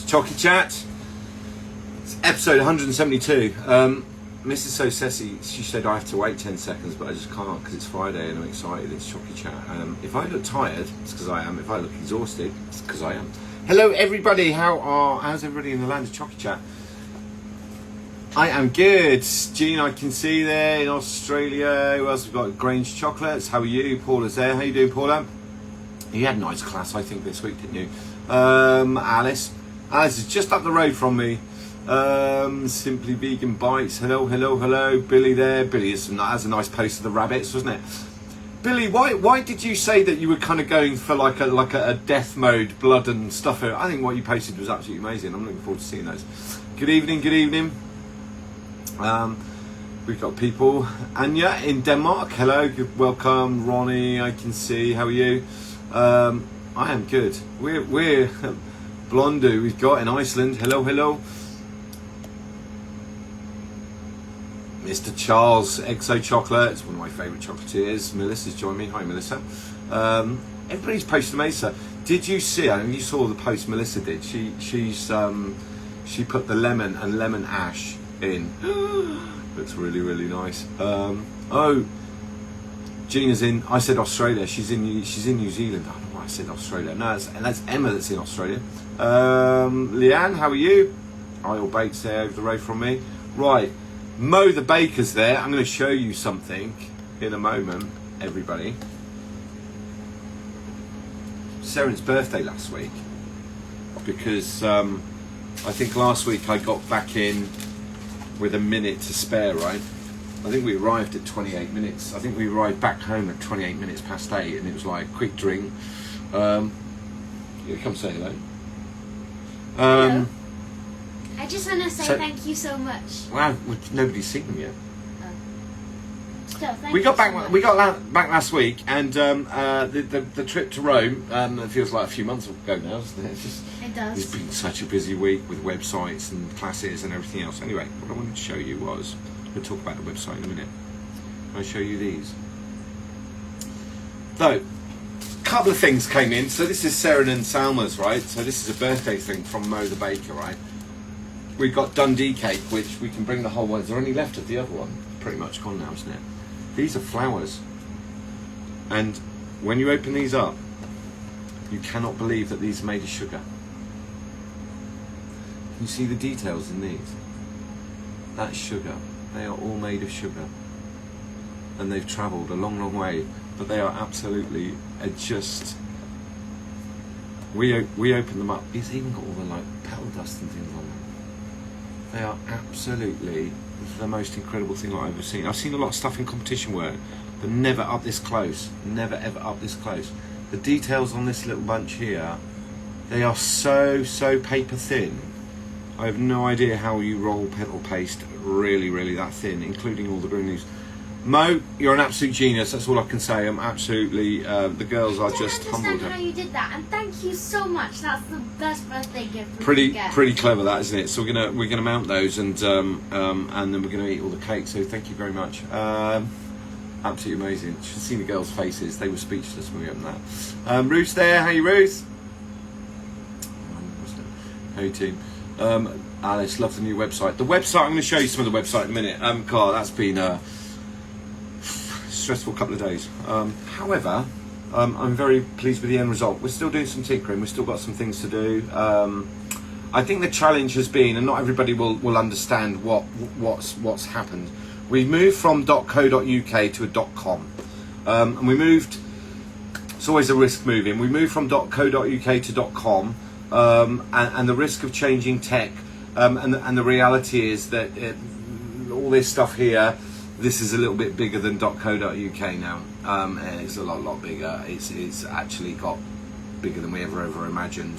Chocy Chat. It's episode 172. Mrs. So Ceci, she said I have to wait 10 seconds, but I just can't because it's Friday and I'm excited. It's Chocy Chat. If I look tired, it's because I am. If I look exhausted, it's because I am. Hello, everybody. How's everybody in the land of Chocy Chat? I am good. Jean, I can see there in Australia. Who else? We've got Grange Chocolates. How are you? Paula's there. How you doing, Paula? You had a nice class, I think, this week, didn't you? Alice is just up the road from me. Simply Vegan Bites. Hello. Billy there. Billy has a nice post of the rabbits, wasn't it? Billy, why did you say that you were kind of going for like a death mode, blood and stuff? I think what you posted was absolutely amazing. I'm looking forward to seeing those. Good evening. We've got people. Anya in Denmark. Hello, welcome. Ronnie, I can see. How are you? I am good. We're Blondu. We've got in Iceland. Hello. Mr. Charles, Exo Chocolate. It's one of my favourite chocolatiers. Melissa's joined me. Hi, Melissa. Everybody's posted amazing. Did you see? I mean, you saw the post Melissa did. She put the lemon and lemon ash in. Looks really nice. Gina's in. I said Australia. She's in New Zealand. I don't know why I said Australia. No, that's Emma that's in Australia. Leanne, how are you? Isle Bates there over the road from me. Right, Mo the baker's there. I'm going to show you something in a moment, everybody. Seren's birthday last week because I think last week I got back in with a minute to spare, right? I think we arrived at 28 minutes. I think we arrived back home at 28 minutes past 8 and it was like, quick drink. You come say hello. Hello. I just want to say thank you so much. Wow, nobody's seen them yet. Still, thank we got you back. so much. We got back last week, and the trip to Rome. It feels like a few months ago now, doesn't it? It does. It's been such a busy week with websites and classes and everything else. Anyway, what I wanted to show you was we'll talk about the website in a minute. I'll show you these. So, a couple of things came in. So this is Seren and Salma's, right? So this is a birthday thing from Mo the baker, right? We've got Dundee cake, which we can bring the whole one. Is there any left of the other one? Pretty much gone now, isn't it? These are flowers. And when you open these up, you cannot believe that these are made of sugar. Can you see the details in these? That's sugar. They are all made of sugar. And they've travelled a long way. But they are absolutely just... We open them up. It's even got all the petal dust and things on them. They are absolutely the most incredible thing I've ever seen. I've seen a lot of stuff in competition work, but never up this close. Never ever up this close. The details on this little bunch here, they are so paper thin. I have no idea how you roll petal paste really that thin, including all the green leaves. Mo, you're an absolute genius. That's all I can say. I'm absolutely. The girls are just humbled. I don't understand how you did that, and thank you so much. That's the best birthday gift. Pretty clever, that, isn't it? So we're gonna mount those, and then we're gonna eat all the cake. So thank you very much. Absolutely amazing. You should have seen the girls' faces. They were speechless when we opened that. Ruth's there. How are you, Ruth? Hey team. Alice, love the new website. The website. I'm going to show you some of the website in a minute. Carl, that's been stressful couple of days. However, I'm very pleased with the end result. We're still doing some tinkering. We've still got some things to do. I think the challenge has been, and not everybody will understand what's happened. We've moved from .co.uk to a .com, and we moved. It's always a risk moving. We moved from .co.uk to .com, and the risk of changing tech, and the reality is that all this stuff here. This is a little bit bigger than .co.uk now. It's a lot bigger. It's actually got bigger than we ever imagined.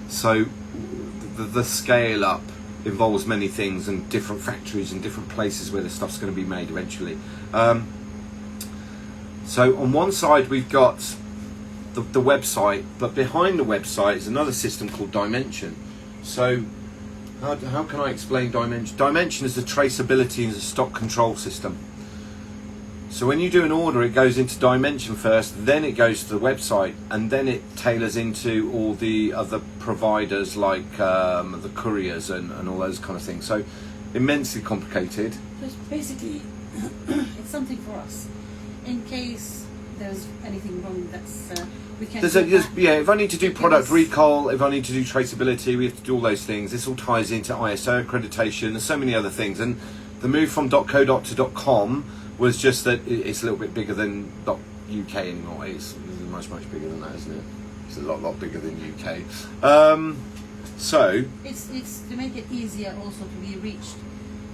So the scale up involves many things and different factories and different places where the stuff's going to be made eventually. So on one side we've got the website, but behind the website is another system called Dimension. So how can I explain Dimension? Dimension is a traceability and a stock control system. So when you do an order, it goes into Dimension first, then it goes to the website, and then it tailors into all the other providers like the couriers and all those kind of things. So immensely complicated. So it's basically, it's something for us. In case there's anything wrong, that's we can. If I need to do product recall, if I need to do traceability, we have to do all those things. This all ties into ISO accreditation. There's so many other things, and the move from .co to .com was just that it's a little bit bigger than .uk anymore. It's much bigger than that, isn't it? It's a lot bigger than UK. So it's to make it easier also to be reached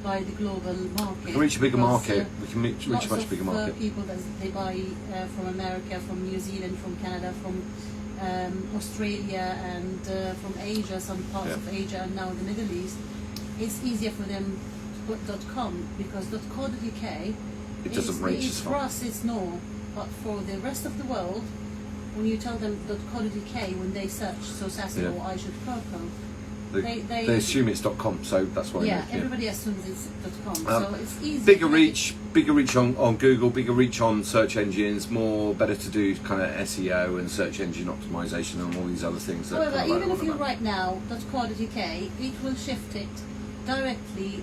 by the global market. We can reach a bigger market. We can reach a much bigger market. People that they buy from America, from New Zealand, from Canada, from Australia, and from Asia, some parts of Asia, and now the Middle East. It's easier for them to put .com because .co.uk. It doesn't reach as far. For us, it's no, but for the rest of the world, when you tell them .co.uk, when they search so sassy or I should Coco, they assume it's .com, so that's why. Yeah, everybody assumes it's .com, so it's easy. Bigger reach on Google, bigger reach on search engines, better to do kind of SEO and search engine optimization and all these other things. However, even if you write now .co.uk, it will shift it directly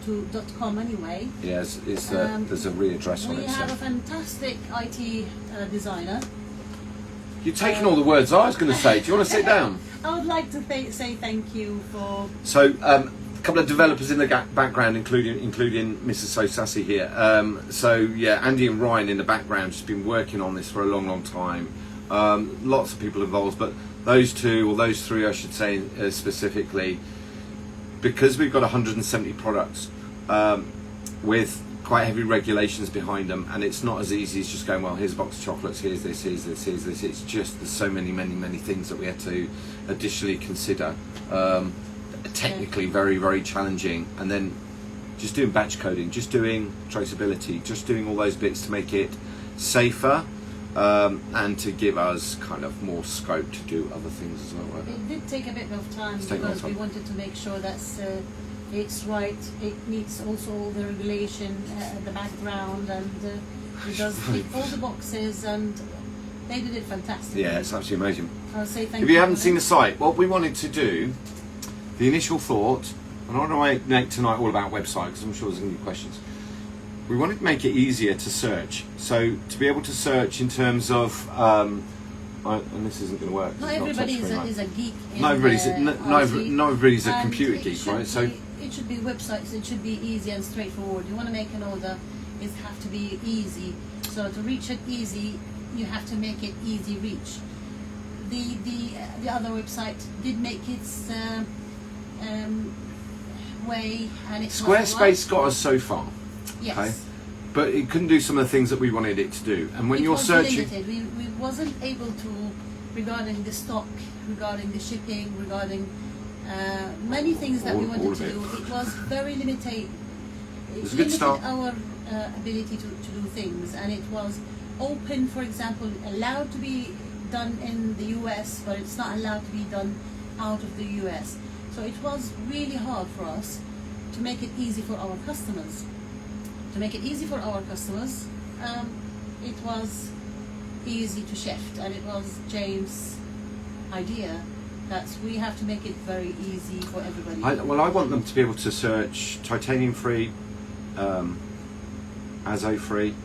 to .com anyway. Yes, there's a readdress on it. We have a fantastic IT designer. You're taking all the words I was going to say. Do you want to sit down? I would like to say thank you for. So, a couple of developers in the background, including Mrs. So Sassy here. Andy and Ryan in the background just been working on this for a long time. Lots of people involved, but those two or those three, I should say, specifically, because we've got 170 products with quite heavy regulations behind them, and it's not as easy as just going, well, here's a box of chocolates, here's this. It's just there's so many things that we had to additionally consider. Technically very challenging, and then just doing batch coding, just doing traceability, just doing all those bits to make it safer and to give us kind of more scope to do other things as well. Right? It did take a bit of time because we wanted to make sure that it's right. It meets also all the regulation at the background, and it does tick all the boxes, and they did it fantastic. Yeah, it's absolutely amazing. I'll say thank you. If you haven't seen the site, what we wanted to do, the initial thought, and I don't want to make tonight all about website because I'm sure there's going to be questions. We wanted to make it easier to search. So to be able to search in terms of, and this isn't going to work. Not everybody is a geek. Not everybody's a computer geek, right? So it should be websites. It should be easy and straightforward. You want to make an order, it have to be easy. So to reach it easy, you have to make it easy reach. The other website did make its way, and it Squarespace got us so far. Yes. Okay? But it couldn't do some of the things that we wanted it to do. And when you're searching, limited. We wasn't able to, regarding the stock, regarding the shipping, regarding many things that we wanted to do. It was very limited. It was a good start. Our ability to do things, and it was open. For example, allowed to be done in the US, but it's not allowed to be done out of the US. So it was really hard for us to make it easy for our customers. To make it easy for our customers, it was easy to shift, and it was James' idea that we have to make it very easy for everybody. I want them to be able to search titanium free, azo free,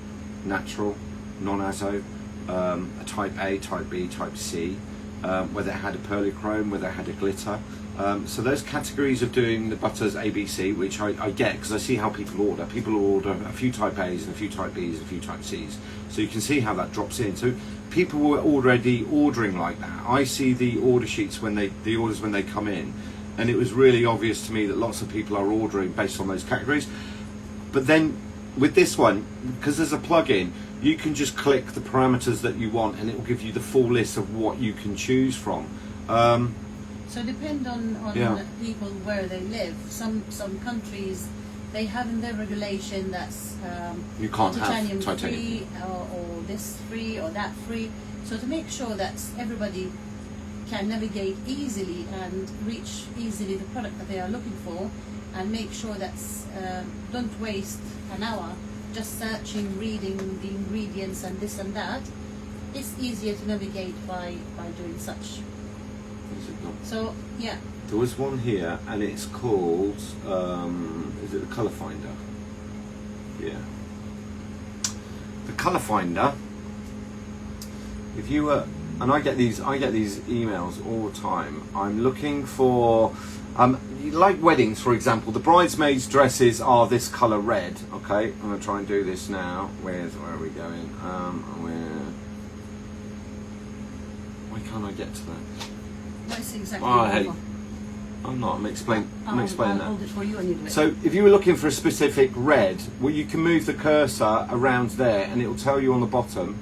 natural, non-azo, a type A, type B, type C, whether it had a pearlychrome, whether it had a glitter. So those categories of doing the butters ABC, which I get because I see how people order. People order a few type A's and a few type B's and a few type C's. So you can see how that drops in. So people were already ordering like that. I see the order sheets when they come in, and it was really obvious to me that lots of people are ordering based on those categories. But then with this one, because there's a plug-in, you can just click the parameters that you want, and it will give you the full list of what you can choose from. So depend on people where they live. Some countries, they have in their regulation that's you can't titanium have titanium free or this free or that free. So to make sure that everybody can navigate easily and reach easily the product that they are looking for, and make sure that don't waste an hour just searching, reading the ingredients and this and that, it's easier to navigate by doing such. Is it not? So yeah. There was one here, and it's called. Is it the Colour Finder? Yeah. The Colour Finder. If you were, and I get these emails all the time. I'm looking for, like weddings, for example. The bridesmaids' dresses are this colour red. Okay, I'm gonna try and do this now. Where are we going? Why can't I get to that? That's exactly Oh, what hey. I'm not. I'm explaining I'll that. hold it for you and you do it. So if you were looking for a specific red, well, you can move the cursor around there, and it will tell you on the bottom.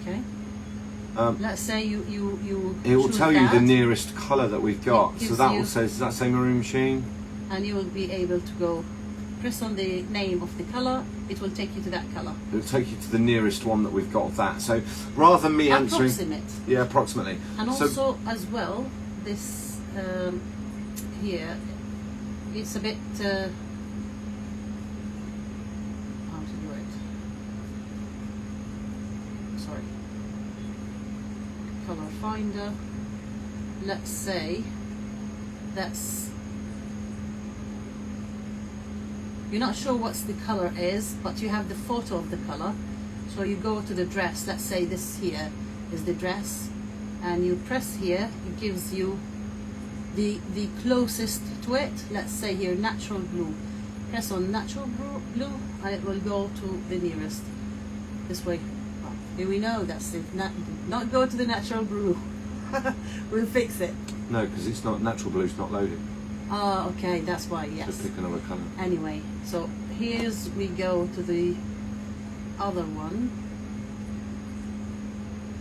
Okay. Let's say you It will choose tell you that, the nearest colour that we've got. It So gives that you- will say, does that say Maroon Machine? and you will be able to go press on the name of the color. It will take you to that color. It will take you to the nearest one that we've got of that. So rather than me answering, Approximate. yeah, approximately. And So also as well, this here, it's a bit how to do it. Sorry. Color finder. Let's say that's, you're not sure what the color is, but you have the photo of the color. So you go to the dress. Let's say this here is the dress, and you press here. It gives you the closest to it. Let's say here natural blue. Press on natural blue, and it will go to the nearest. This way. Oh, here we know that's it. Not go to the natural blue. We'll fix it. no, because it's not natural blue's not loaded. Oh, okay, that's why. Yes. So pick another colour. Anyway, so here's we go to the other one.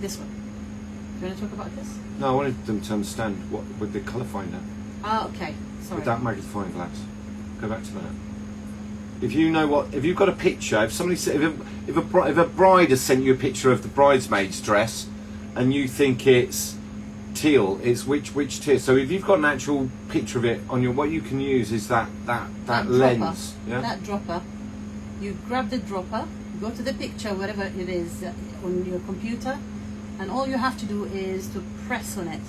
This one. Do you want to talk about this? No, I wanted them to understand what with the Colour Finder. Ah, okay. Sorry. With that magnifying glass. Go back to that. If you know what, if you've got a picture, if somebody said, if a bride has sent you a picture of the bridesmaid's dress, and you think it's teal, it's which teal. So if you've got an actual picture of it on your, what you can use is that lens. Dropper, Yeah. that dropper. You grab the dropper, go to the picture, whatever it is on your computer, and all you have to do is to press on it,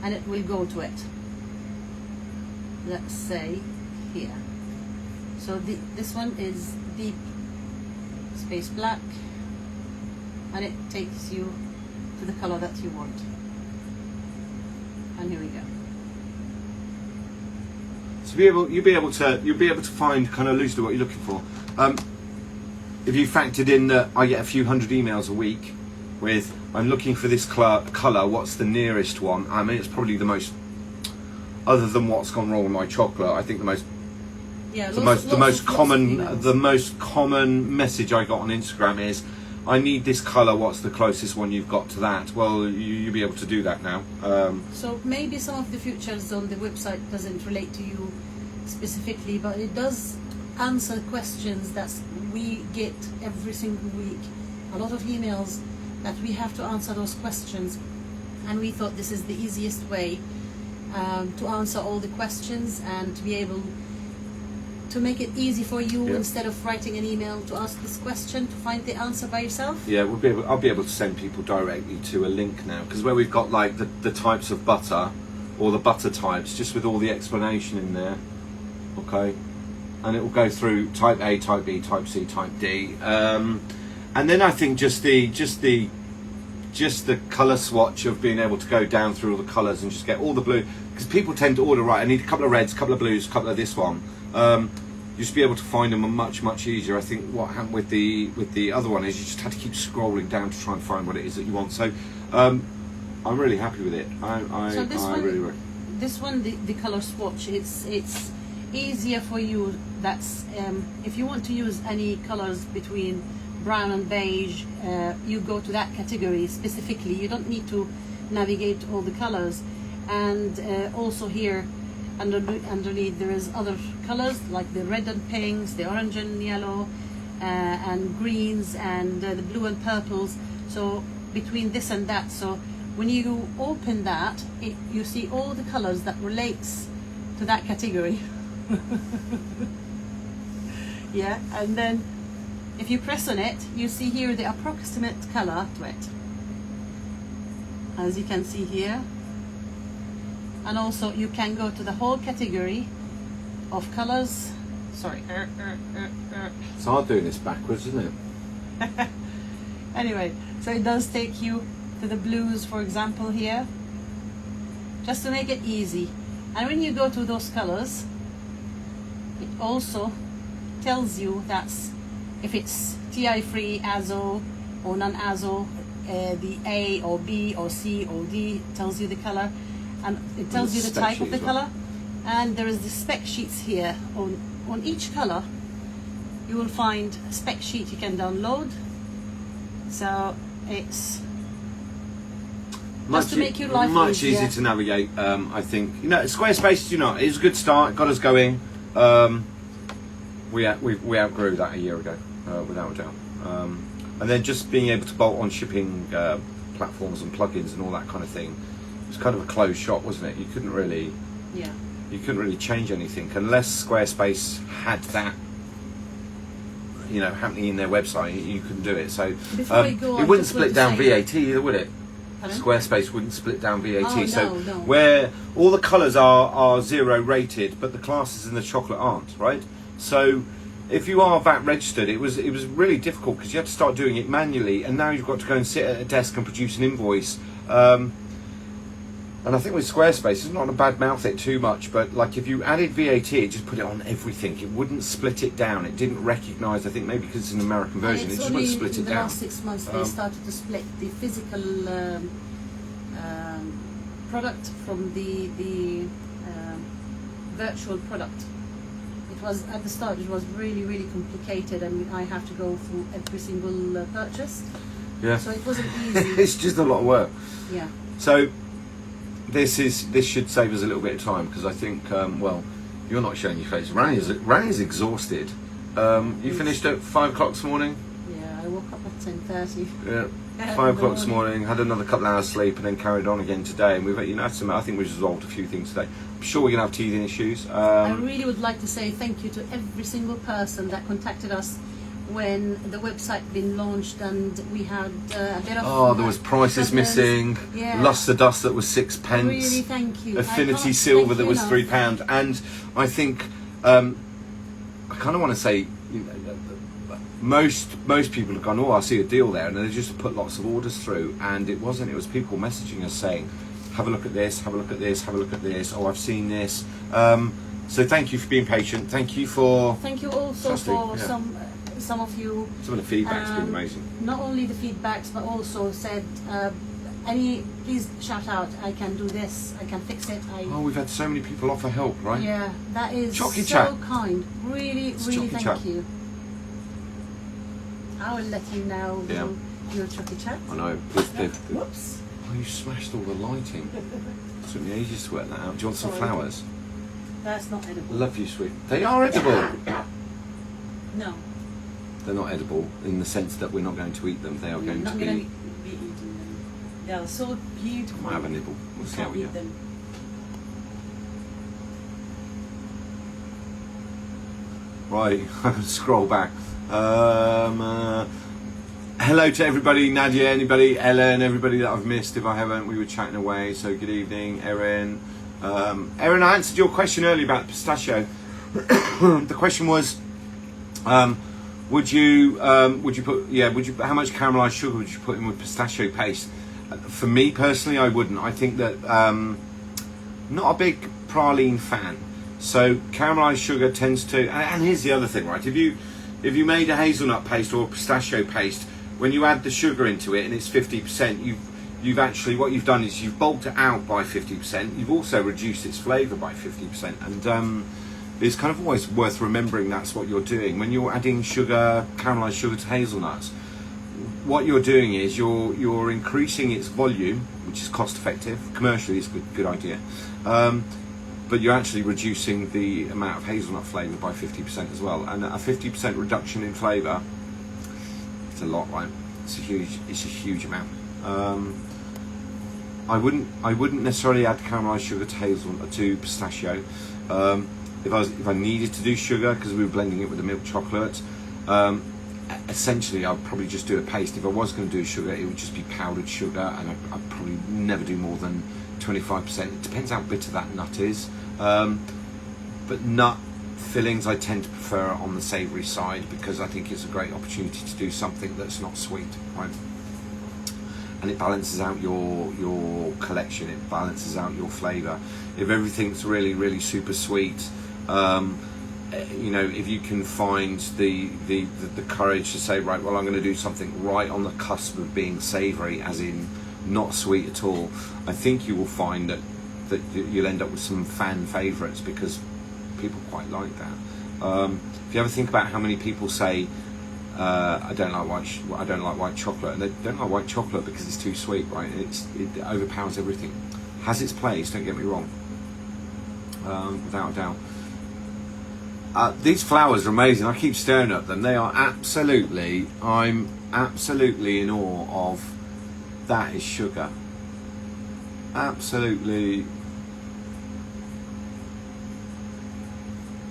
and it will go to it. Let's say here. So this one is deep space black, and it takes you to the color that you want. And here we go. So you'll be able to find kind of loosely what you're looking for. If you factored in that I get a few hundred emails a week with I'm looking for this colour, what's the nearest one? I mean, it's probably the most, other than what's gone wrong with my chocolate, I think the most common message I got on Instagram is, I need this colour, what's the closest one you've got to that? Well, you'll be able to do that now. So maybe some of the features on the website doesn't relate to you specifically, but it does answer questions that we get every single week. A lot of emails that we have to answer those questions, and we thought this is the easiest way to answer all the questions and to be able to make it easy for you, instead of writing an email to ask this question, to find the answer by yourself. Yeah, I'll be able to send people directly to a link now, because where we've got like the types of butter, or the butter types, just with all the explanation in there, okay, and it will go through type A, type B, type C, type D, and then I think just the colour swatch of being able to go down through all the colours and just get all the blue, because people tend to order, right, I need a couple of reds, a couple of blues, a couple of this one. You just be able to find them much easier. I think what happened with the other one is you just had to keep scrolling down to try and find what it is that you want. So I'm really happy with it. This one, the color swatch, it's easier for you. That's if you want to use any colors between brown and beige, you go to that category specifically. You don't need to navigate all the colors. And also here underneath there is other colors like the red and pinks, the orange and yellow, and greens, and the blue and purples. So between this and that, so when you open that, you see all the colors that relates to that category. Yeah, and then if you press on it, you see here the approximate color to it, as you can see here. And also you can go to the whole category of colors. Sorry. It's hard doing this backwards, isn't it? Anyway, so it does take you to the blues, for example, here, just to make it easy. And when you go to those colors, it also tells you that's if it's TI free, ASO or non-ASO, the A or B or C or D tells you the color, and it tells you the type of the color. And there is the spec sheets here. On each color you will find a spec sheet you can download. So it's just to make your life much easier. easier to navigate. I think, you know, Squarespace, you know, it's a good start. It got us going. We outgrew that a year ago, without a doubt. And then just being able to bolt on shipping platforms and plugins and all that kind of thing, it was kind of a closed shop, wasn't it? You couldn't really change anything unless Squarespace had that, you know, happening in their website. You couldn't do it. So it wouldn't split down VAT either, would it? Pardon? Squarespace wouldn't split down VAT. Oh, so no. where all the colours are 0 rated, but the classes in the chocolate aren't, right? So if you are VAT registered, it was really difficult because you had to start doing it manually, and now you've got to go and sit at a desk and produce an invoice. And I think with Squarespace, it's not a bad mouth it too much, but like if you added VAT, it just put it on everything. It wouldn't split it down. It didn't recognise, I think maybe because it's an American version, it just wouldn't split it down. In the last 6 months they started to split the physical product from the virtual product. It was at the start, it was really complicated, and I have to go through every single purchase. Yeah. So it wasn't easy. It's just a lot of work. Yeah. So this should save us a little bit of time, because I think well, you're not showing your face. Rani's exhausted. You finished at 5 o'clock this morning. Yeah, I woke up at 10:30. Yeah. 5 o'clock this morning, had another couple of hours sleep, and then carried on again today. And we've, you know, I think we've resolved a few things today. I'm sure we're gonna have teething issues. I really would like to say thank you to every single person that contacted us when the website been launched, and we had a bit of there was prices problems. missing. Yeah. Luster Dust that was 6 pence. Really, thank you. Affinity Silver that was £3, and I think I kind of want to say, you know, most people have gone, oh, I see a deal there, and they just put lots of orders through, and it wasn't. It was people messaging us saying, have a look at this, have a look at this, have a look at this. Oh, I've seen this. So thank you for being patient. Thank you also for some of you. Some of the feedback's been amazing. Not only the feedbacks, but also said, please shout out, I can do this, I can fix it. We've had so many people offer help, right? Yeah, that is Chocy so Chat. kind. Really Chocy thank Chat. you. I will let you now do your Chocy Chat. I know. Whoops. Oh, you smashed all the lighting. It took me ages to work that out. Do you want some flowers? That's not edible. Love you, sweet. They are edible. No. They're not edible in the sense that we're not going to eat them. They are going to Not be. going to be eating them. They are so beautiful. Might have a nibble. We'll see how we Can't go. eat them. Right, scroll back. Hello to everybody, Nadia, anybody, Ellen, everybody that I've missed. If I haven't, we were chatting away. So good evening, Erin. Erin, I answered your question earlier about pistachio. The question was, would you how much caramelized sugar would you put in with pistachio paste? For me personally, I wouldn't. I think that not a big praline fan. So caramelized sugar tends to, and here's the other thing, right? If you made a hazelnut paste or a pistachio paste, when you add the sugar into it and it's 50%, you've actually, what you've done is you've bulked it out by 50%. You've also reduced its flavour by 50%, and it's kind of always worth remembering that's what you're doing when you're adding sugar, caramelized sugar to hazelnuts. What you're doing is you're increasing its volume, which is cost effective. Commercially, it's a good idea. But you're actually reducing the amount of hazelnut flavour by 50% as well. And a 50% reduction in flavour, it's a lot, right? It's a huge amount. I wouldn't necessarily add caramelized sugar to pistachio. if I needed to do sugar, because we were blending it with the milk chocolate, essentially I'd probably just do a paste. If I was going to do sugar, it would just be powdered sugar, and I'd probably never do more than 25%. It depends how bitter that nut is, but nut fillings I tend to prefer on the savoury side, because I think it's a great opportunity to do something that's not sweet, right? And it balances out your collection, it balances out your flavour. If everything's really, really super sweet, you know, if you can find the courage to say, right, well, I'm going to do something right on the cusp of being savoury, as in not sweet at all, I think you will find that you'll end up with some fan favourites, because people quite like that. If you ever think about how many people say, I don't like white chocolate, and they don't like white chocolate because it's too sweet, right? It overpowers everything. Has its place, don't get me wrong, without a doubt. These flowers are amazing. I keep staring at them. They are absolutely, I'm absolutely in awe of. That is sugar. Absolutely.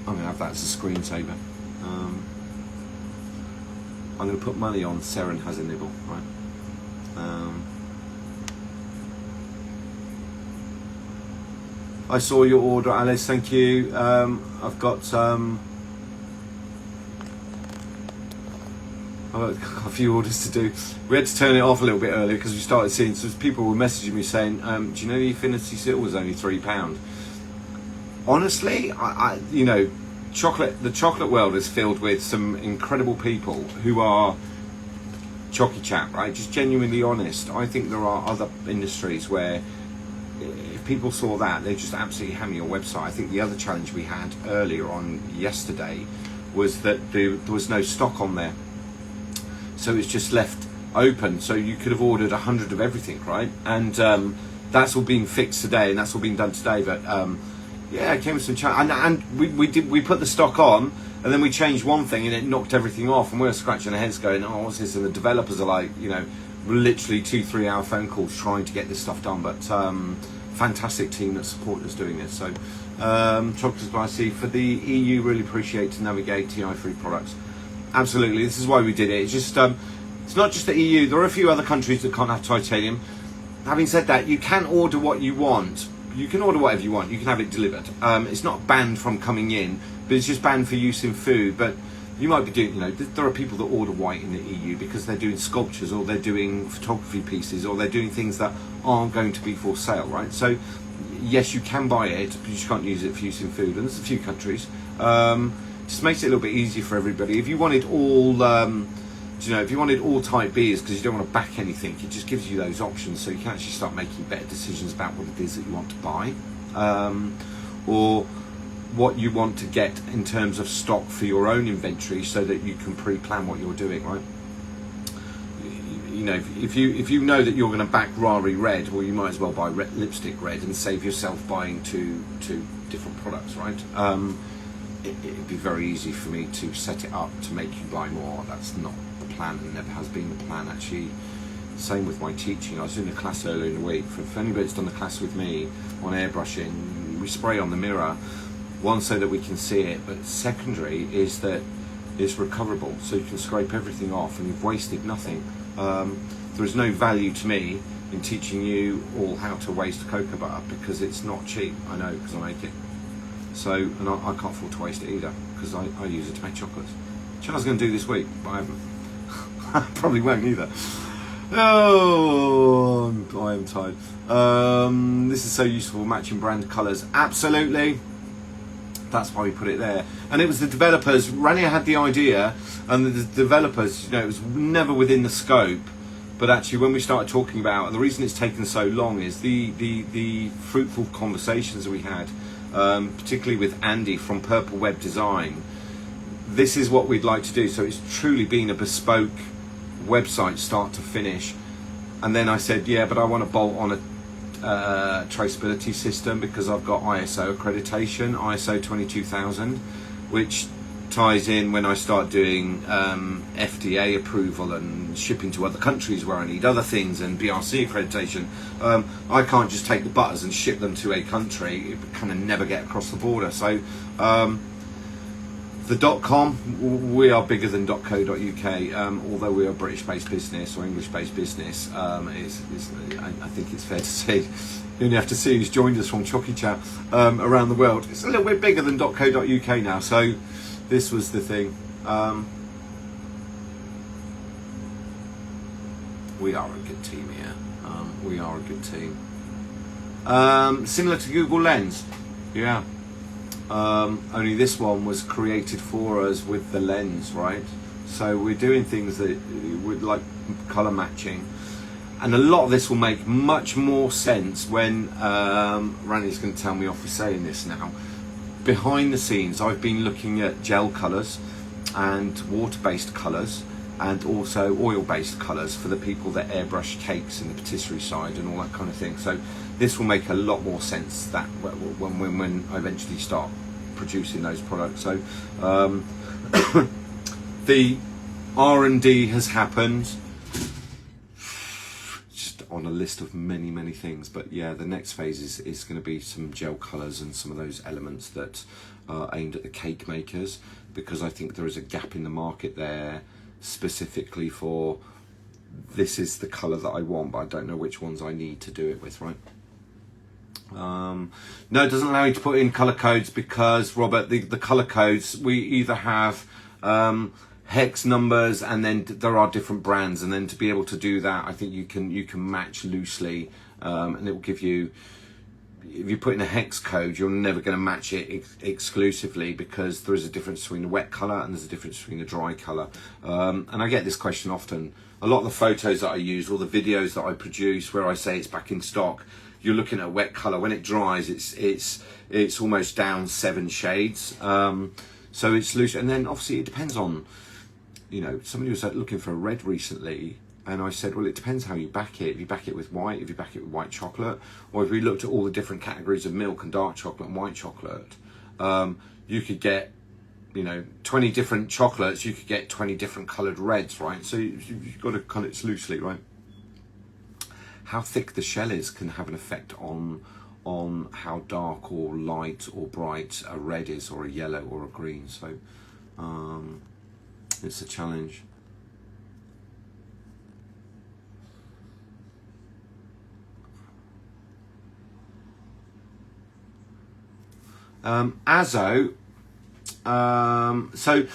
I'm going to have that as a screensaver. I'm going to put money on Seren has a nibble, right? I saw your order, Alice, thank you. I've got a few orders to do. We had to turn it off a little bit earlier because we started seeing some people were messaging me saying, do you know the Affinity Seal was only £3? Honestly, I you know, the chocolate world is filled with some incredible people who are Chocy Chat, right? Just genuinely honest. I think there are other industries where if people saw that, they'd just absolutely hammer your website. I think the other challenge we had earlier on yesterday was that there was no stock on there. So it's just left open. So you could have ordered 100 of everything, right? And that's all being fixed today, and that's all being done today. But yeah, it came with some challenge. And we put the stock on, and then we changed one thing, and it knocked everything off. And we were scratching our heads, going, "Oh, what's this?" And the developers are like, you know, literally 2-3 hour phone calls trying to get this stuff done. But fantastic team that support us doing this. So chocolate spicy for the EU, really appreciate to navigate TI-free products. Absolutely, this is why we did it. It's just it's not just the EU. There are a few other countries that can't have titanium. Having said that, you can order what you want. You can order whatever you want. You can have it delivered. It's not banned from coming in, but it's just banned for use in food. But you might be doing, you know, there are people that order white in the EU because they're doing sculptures, or they're doing photography pieces, or they're doing things that aren't going to be for sale, right? So yes, you can buy it, but you just can't use it for use in food. And there's a few countries. Just makes it a little bit easier for everybody. If you wanted all, you know, if you wanted all type Bs because you don't want to back anything, it just gives you those options, so you can actually start making better decisions about what it is that you want to buy, or what you want to get in terms of stock for your own inventory, so that you can pre-plan what you're doing, right? You know, if you know that you're going to back Rari Red, well, you might as well buy lipstick red and save yourself buying two different products, right? It'd be very easy for me to set it up to make you buy more. That's not the plan, and never has been the plan, actually. Same with my teaching. I was doing a class earlier in the week. For anybody that's done the class with me on airbrushing, we spray on the mirror, one, so that we can see it, but secondary is that it's recoverable, so you can scrape everything off and you've wasted nothing. There is no value to me in teaching you all how to waste cocoa butter, because it's not cheap. I know, because I make it. So, and I can't afford to waste it either, because I use it to make chocolates. Which I was going to do this week, but I haven't. I probably won't either. Oh, I am tired. This is so useful, matching brand colours. Absolutely. That's why we put it there. And it was the developers. Rania had the idea, and the developers, you know, it was never within the scope. But actually, when we started talking about, and the reason it's taken so long is the fruitful conversations that we had. Particularly with Andy from Purple Web Design. This is what we'd like to do. So it's truly been a bespoke website, start to finish. And then I said, yeah, but I want to bolt on a traceability system, because I've got ISO accreditation, ISO 22000, which ties in when I start doing FDA approval and shipping to other countries where I need other things and BRC accreditation. I can't just take the butters and ship them to a country. It kind of never get across the border. So the .com, we are bigger than .co.uk, although we are a British-based business or English-based business. I think it's fair to say, you only have to see who's joined us from Chocy Chat around the world. It's a little bit bigger than .co.uk now, so this was the thing. We are a good team here. We are a good team. Similar to Google Lens, yeah. Only this one was created for us with the lens, right? So we're doing things that would like color matching, and a lot of this will make much more sense when Rani's going to tell me off for saying this now. Behind the scenes, I've been looking at gel colors and water-based colors and also oil-based colors for the people that airbrush cakes in the patisserie side and all that kind of thing. So this will make a lot more sense that when I eventually start producing those products. So the R&D has happened, just on a list of many things. But yeah, the next phase is going to be some gel colors and some of those elements that are aimed at the cake makers, because I think there is a gap in the market there specifically for this is the color that I want, but I don't know which ones I need to do it with, right? No, it doesn't allow you to put in color codes because, Robert, the color codes, we either have hex numbers and then there are different brands, and then to be able to do that, I think you can match loosely, and it will give you, if you put in a hex code, you're never going to match it exclusively, because there is a difference between the wet color and there's a difference between the dry color. And I get this question often. A lot of the photos that I use or the videos that I produce where I say it's back in stock, you're looking at a wet color. When it dries, it's almost down 7 shades. So it's loose, and then obviously it depends on, you know, somebody was looking for a red recently, and I said, well, it depends how you back it. If you back it with white, if you back it with white chocolate, or if we looked at all the different categories of milk and dark chocolate and white chocolate, you could get, you know, 20 different chocolates, you could get 20 different coloured reds, right? So you've got to cut it loosely, right? How thick the shell is can have an effect on how dark or light or bright a red is, or a yellow or a green. So it's a challenge. Azo. So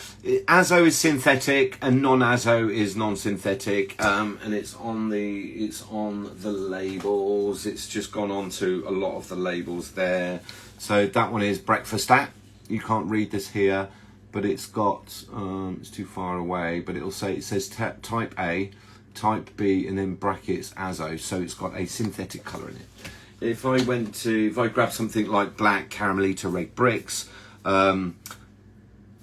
Azo is synthetic and non-Azo is non-synthetic, and it's on the labels. It's just gone on to a lot of the labels there. So that one is breakfast at. You can't read this here, but it's got it's too far away, but it says type A, type B, and then brackets Azo. So it's got a synthetic color in it. If I grab something like black Caramelita Red Bricks,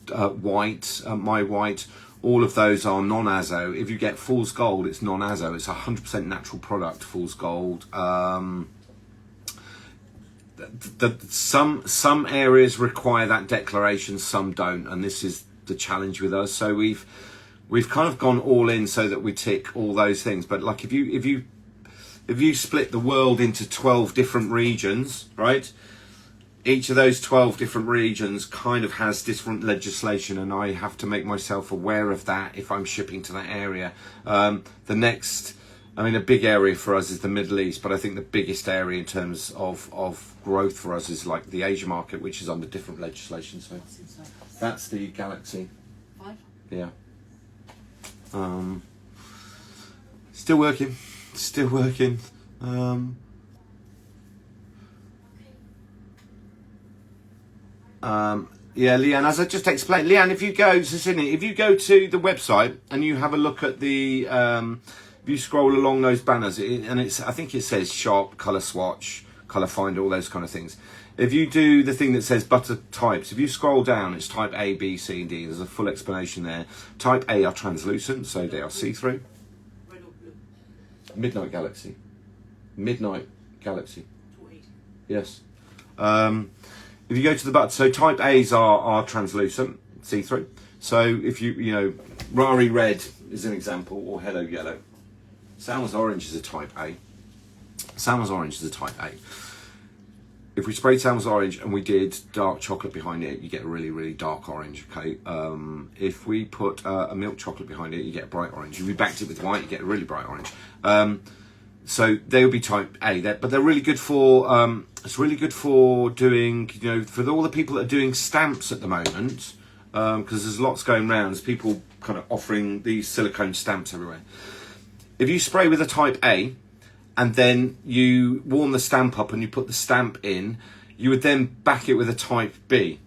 white, my white, all of those are non-Azo. If you get Fool's Gold, it's non-Azo. It's 100% natural product, Fool's Gold. Some areas require that declaration, some don't, and this is the challenge with us. So we've kind of gone all in so that we tick all those things. But like if you split the world into 12 different regions, right? Each of those 12 different regions kind of has different legislation, and I have to make myself aware of that if I'm shipping to that area. A big area for us is the Middle East, but I think the biggest area in terms of growth for us is like the Asia market, which is under different legislation. So that's the Galaxy. 5? Yeah. Still working. Yeah, Leanne, as I just explained, Leanne, if you go to the website and you have a look at the, if you scroll along those banners, I think it says shop, color swatch, color finder, all those kind of things. If you do the thing that says butter types, if you scroll down, it's type A, B, C, and D. There's a full explanation there. Type A are translucent, so they are see-through. Red or blue? Midnight Galaxy. 280. Yes. If you go to the button, so type A's are translucent, see-through. So if you know, Rari Red is an example, or Hello Yellow. Salma's Orange is a type A. Salma's Orange is a type A. If we sprayed Salma's Orange and we did dark chocolate behind it, you get a really, really dark orange, okay? If we put a milk chocolate behind it, you get a bright orange. If we backed it with white, you get a really bright orange. So they would be type A, but they're really good for, it's really good for doing, you know, for all the people that are doing stamps at the moment, because there's lots going around, there's people kind of offering these silicone stamps everywhere. If you spray with a type A, and then you warm the stamp up and you put the stamp in, you would then back it with a type B,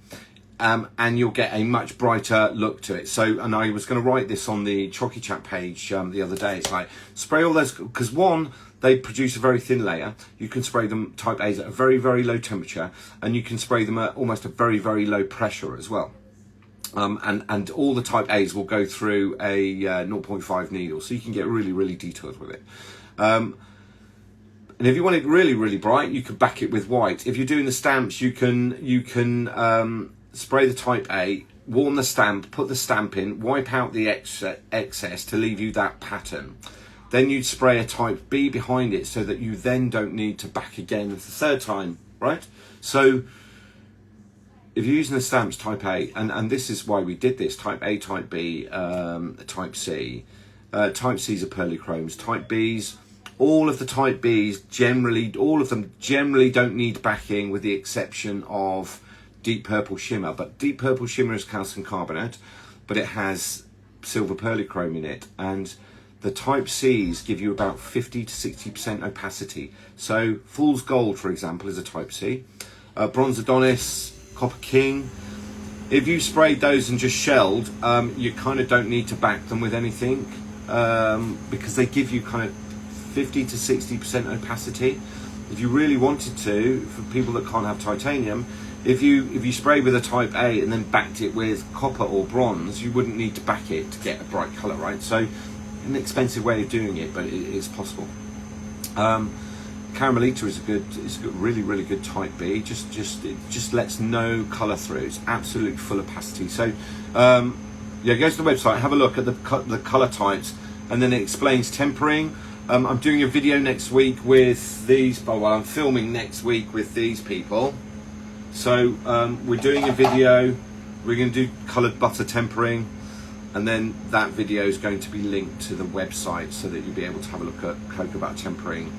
and you'll get a much brighter look to it. So, and I was going to write this on the Chocy Chat page the other day. It's like, spray all those, because one, they produce a very thin layer. You can spray them type A's at a very, very low temperature, and you can spray them at almost a very, very low pressure as well. And all the type A's will go through a 0.5 needle, so you can get really, really detailed with it. And if you want it really, really bright, you could back it with white. If you're doing the stamps, you can spray the type A, warm the stamp, put the stamp in, wipe out the excess to leave you that pattern. Then you'd spray a type B behind it so that you then don't need to back again the third time, right? So if you're using the stamps type A, and this is why we did this, type A, type B, type C. Type C's are pearly chromes. Type B's, all of the type B's generally, all of them generally don't need backing, with the exception of deep purple shimmer. But deep purple shimmer is calcium carbonate, but it has silver pearly chrome in it. And the type C's give you about 50 to 60% opacity. So Fool's Gold, for example, is a type C. Bronze Adonis, Copper King. If you sprayed those and just shelled, you kind of don't need to back them with anything, because they give you kind of 50 to 60% opacity. If you really wanted to, for people that can't have titanium, if you sprayed with a type A and then backed it with copper or bronze, you wouldn't need to back it to get a bright colour, right? So an expensive way of doing it, but it is possible. Caramelita is a good, really, really good type B. It just lets no colour through. It's absolutely full opacity. So yeah, go to the website, have a look at the colour types, and then it explains tempering. I'm doing a video next week with these, well, I'm filming next week with these people. So we're doing a video, we're going to do coloured butter tempering, and then that video is going to be linked to the website so that you'll be able to have a look at cocoa butter tempering,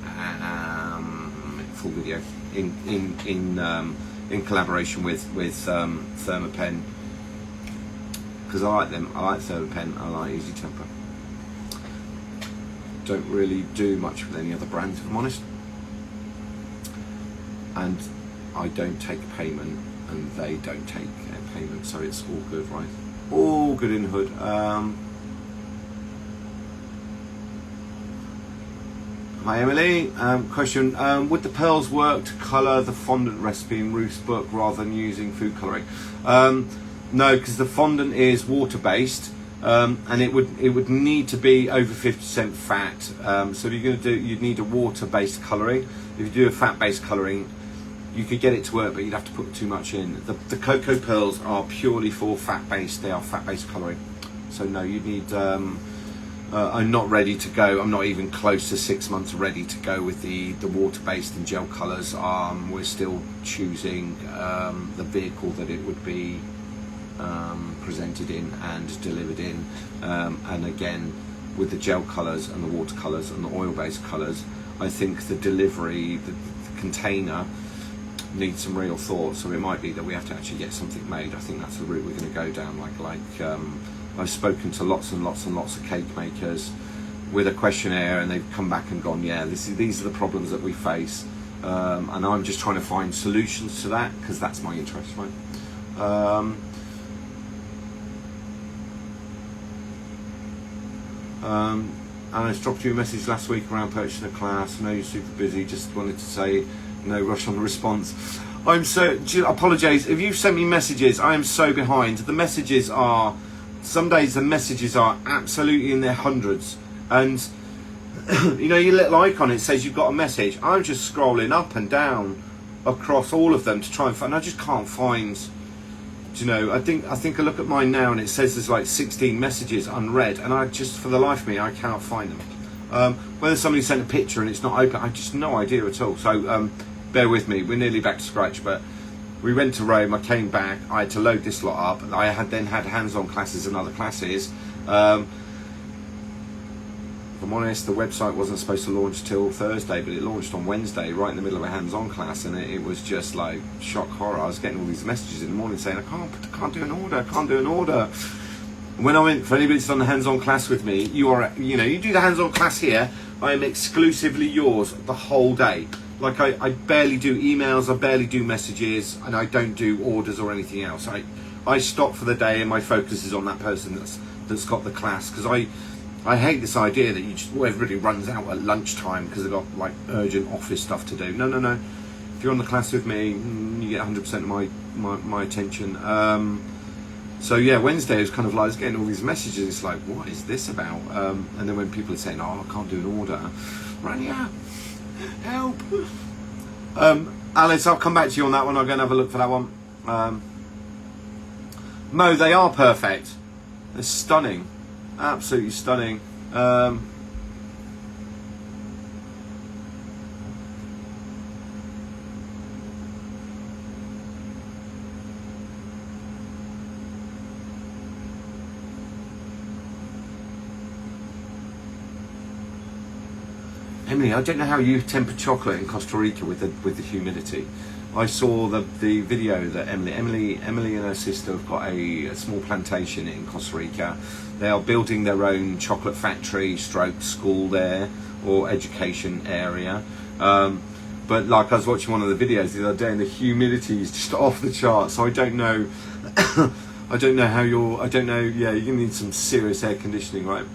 full video in collaboration with Thermapen, because I like them. I like Thermapen, I like Easy Temper. Don't really do much with any other brands, if I'm honest. And I don't take payment, and they don't take payment, so it's all good, right? All good in hood. Hi Emily, question, would the pearls work to colour the fondant recipe in Ruth's book rather than using food colouring? No, because the fondant is water based, and it would need to be over 50% fat. So if you're going to do, you'd need a water based colouring. If you do a fat based colouring, you could get it to work, but you'd have to put too much in. The cocoa pearls are purely for fat based. They are fat based colouring. So no, you need. I'm not ready to go. I'm not even close to 6 months ready to go with the water based and gel colours. We're still choosing the vehicle that it would be presented in and delivered in. And again, with the gel colours and the watercolours and the oil based colours, I think the delivery, the container, needs some real thought. So it might be that we have to actually get something made. I think that's the route we're going to go down. Like I've spoken to lots and lots and lots of cake makers with a questionnaire, and they've come back and gone, yeah, these are the problems that we face, and I'm just trying to find solutions to that, because that's my interest, right? And I dropped you a message last week around purchasing a class. I know you're super busy, just wanted to say no rush on the response. I apologise if you've sent me messages. I am so behind. The messages are, some days the messages are absolutely in their hundreds, and you know, your little icon, it says you've got a message. I'm just scrolling up and down across all of them to try and find, I just can't find Do you know, I think I look at mine now and it says there's like 16 messages unread, and I just, for the life of me, I cannot find them. Whether somebody sent a picture and it's not open, I just no idea at all. So bear with me, we're nearly back to scratch, but we went to Rome, I came back, I had to load this lot up, I had then had hands-on classes and other classes. If I'm honest, the website wasn't supposed to launch till Thursday, but it launched on Wednesday, right in the middle of a hands-on class, and it was just like shock horror. I was getting all these messages in the morning saying, I can't do an order. And when I went, for anybody that's done the hands-on class with me, you do the hands-on class here, I am exclusively yours the whole day. Like I barely do emails, I barely do messages, and I don't do orders or anything else. I stop for the day and my focus is on that person that's got the class, because I hate this idea that everybody runs out at lunchtime because they've got like urgent office stuff to do. No. If you're on the class with me, you get 100% of my attention. So yeah, Wednesday was kind of like I was getting all these messages. It's like, what is this about? And then when people are saying, oh, I can't do an order, right? Yeah, help. Alice, I'll come back to you on that one. I'll go and have a look for that one. Mo, they are perfect. They're stunning. Absolutely stunning. Emily, I don't know how you temper chocolate in Costa Rica with the humidity. I saw the video that Emily and her sister have got a small plantation in Costa Rica. They are building their own chocolate factory stroke school there, or education area. But like I was watching one of the videos the other day and the humidity is just off the charts. So I don't know I don't know how yeah, you're gonna need some serious air conditioning, right?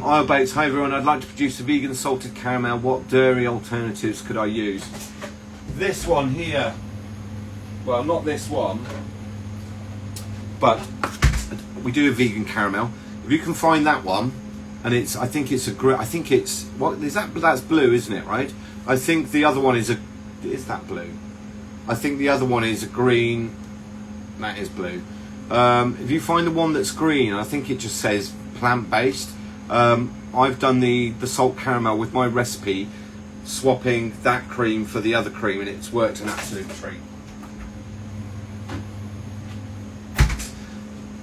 Isle Bates, hi everyone, I'd like to produce a vegan salted caramel. What dairy alternatives could I use? This one here, well, not this one, but we do a vegan caramel. If you can find that one, and it's, I think it's, what is that? That's blue, isn't it, right? I think the other one is that blue? I think the other one is a green, that is blue. If you find the one that's green, I think it just says plant-based. I've done the salt caramel with my recipe, swapping that cream for the other cream, and it's worked an absolute treat.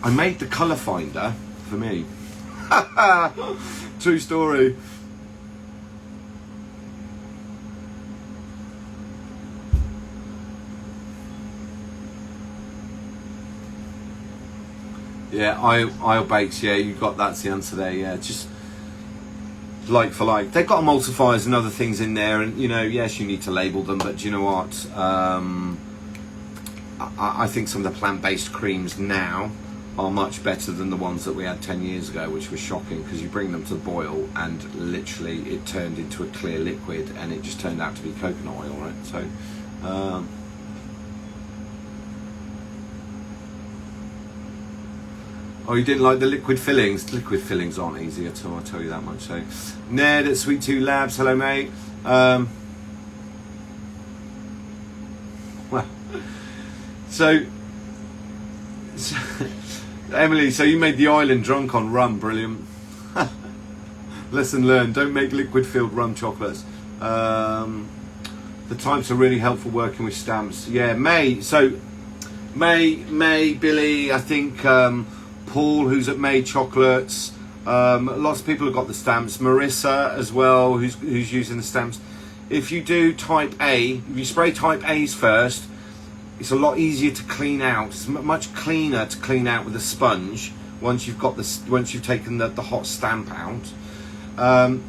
I made the colour finder for me. True story. Yeah, Isle Bakes, yeah, you got, that's the answer there, yeah, just like for like. They've got emulsifiers and other things in there, and yes, you need to label them, but do you know what? I think some of the plant-based creams now are much better than the ones that we had 10 years ago, which was shocking, because you bring them to the boil and literally it turned into a clear liquid, and it just turned out to be coconut oil, right? So, oh, you didn't like the liquid fillings? Liquid fillings aren't easy at all, I'll tell you that much. So, Ned at Sweet 2 Labs, hello mate. Well, so Emily, so you made the island drunk on rum, brilliant. Lesson learned, don't make liquid filled rum chocolates. The types are really helpful working with stamps. Yeah, May, Billy, I think Paul, who's at May Chocolates, lots of people have got the stamps. Marissa as well, who's using the stamps. If you do type A, if you spray type A's first, it's a lot easier to clean out. It's much cleaner to clean out with a sponge once you've got once you've taken the hot stamp out. And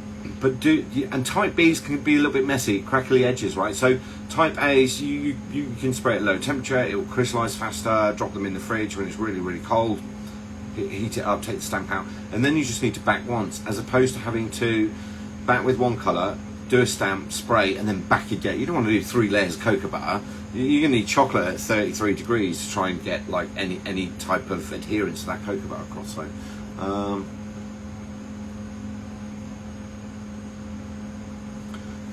type B's can be a little bit messy, crackly edges, right? So type A's, you can spray at low temperature, it will crystallize faster. Drop them in the fridge when it's really, really cold. Heat it up, take the stamp out, and then you just need to back once, as opposed to having to back with one colour, do a stamp, spray, and then back again. You don't want to do 3 layers of cocoa butter. You're going to need chocolate at 33 degrees to try and get like any type of adherence to that cocoa butter across. So,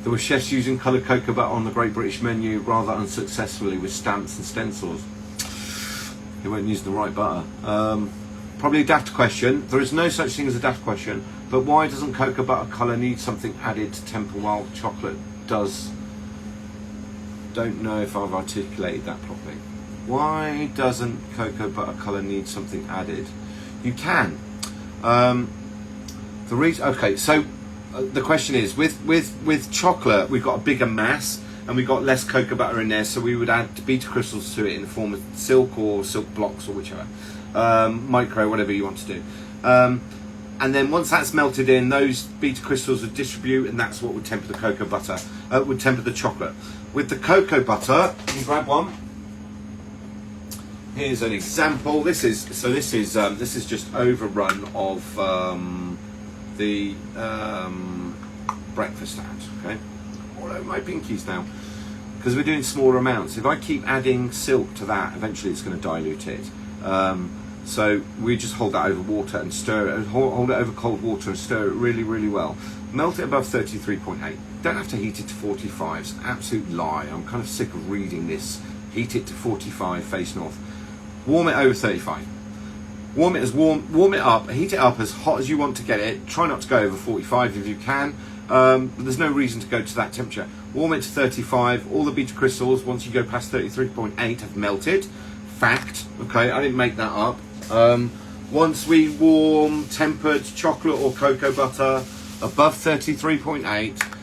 There were chefs using coloured cocoa butter on the Great British menu rather unsuccessfully with stamps and stencils. They weren't using the right butter. Probably a daft question. There is no such thing as a daft question, but why doesn't cocoa butter colour need something added to temper while chocolate does? Don't know if I've articulated that properly. Why doesn't cocoa butter colour need something added? You can. The reason, okay, so the question is, with chocolate, we've got a bigger mass and we've got less cocoa butter in there, so we would add beta crystals to it in the form of silk or silk blocks or whichever, micro, whatever you want to do. And then once that's melted in, those beta crystals would distribute, and that's what would temper the cocoa butter, would temper the chocolate. With the cocoa butter, you grab one. Here's an example. This is just overrun of the breakfast ad. Okay, all over my pinkies now because we're doing smaller amounts. If I keep adding silk to that, eventually it's going to dilute it. So we just hold that over water and stir it. Hold it over cold water and stir it really, really well. Melt it above 33.8. Don't have to heat it to 45. It's an absolute lie. I'm kind of sick of reading this. Heat it to 45 face north. Warm it over 35. Warm it up, heat it up as hot as you want to get it. Try not to go over 45 if you can. But there's no reason to go to that temperature. Warm it to 35. All the beta crystals, once you go past 33.8, have melted. Fact. Okay, I didn't make that up. Once we warm tempered chocolate or cocoa butter above 33.8,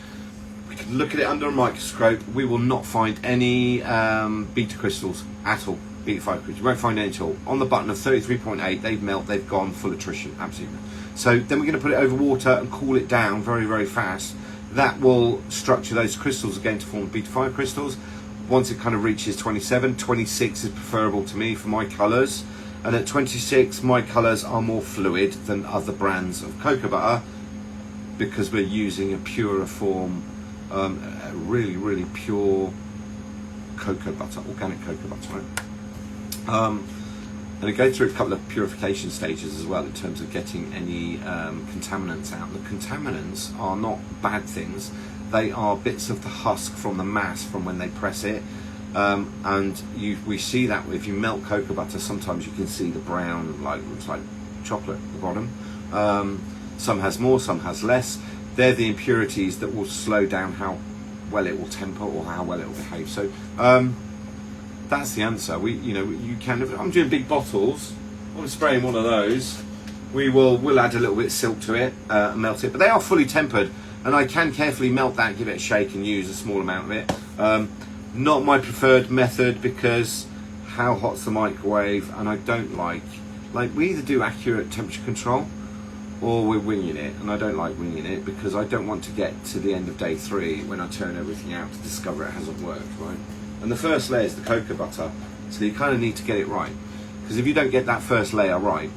we can look at it under a microscope. We will not find any beta crystals at all. Beta 5 crystals. You won't find any at all. On the button of 33.8, they've gone full attrition. Absolutely. So then we're going to put it over water and cool it down very, very fast. That will structure those crystals again to form beta 5 crystals. Once it kind of reaches 27, 26 is preferable to me for my colours. And at 26, my colours are more fluid than other brands of cocoa butter because we're using a purer form, a really, really pure cocoa butter, organic cocoa butter, right? And it goes through a couple of purification stages as well in terms of getting any contaminants out. The contaminants are not bad things. They are bits of the husk from the mass from when they press it. And we see that if you melt cocoa butter, sometimes you can see the brown, looks like chocolate at the bottom. Some has more, some has less. They're the impurities that will slow down how well it will temper or how well it will behave. So that's the answer. You can. If I'm doing big bottles, I'm spraying one of those. We'll add a little bit of silk to it and melt it, but they are fully tempered, and I can carefully melt that, give it a shake, and use a small amount of it. Not my preferred method because how hot's the microwave, and I don't like we either do accurate temperature control or we're winging it, and I don't like winging it because I don't want to get to the end of day 3 when I turn everything out to discover it hasn't worked, right? And the first layer is the cocoa butter, so you kind of need to get it right, because if you don't get that first layer right,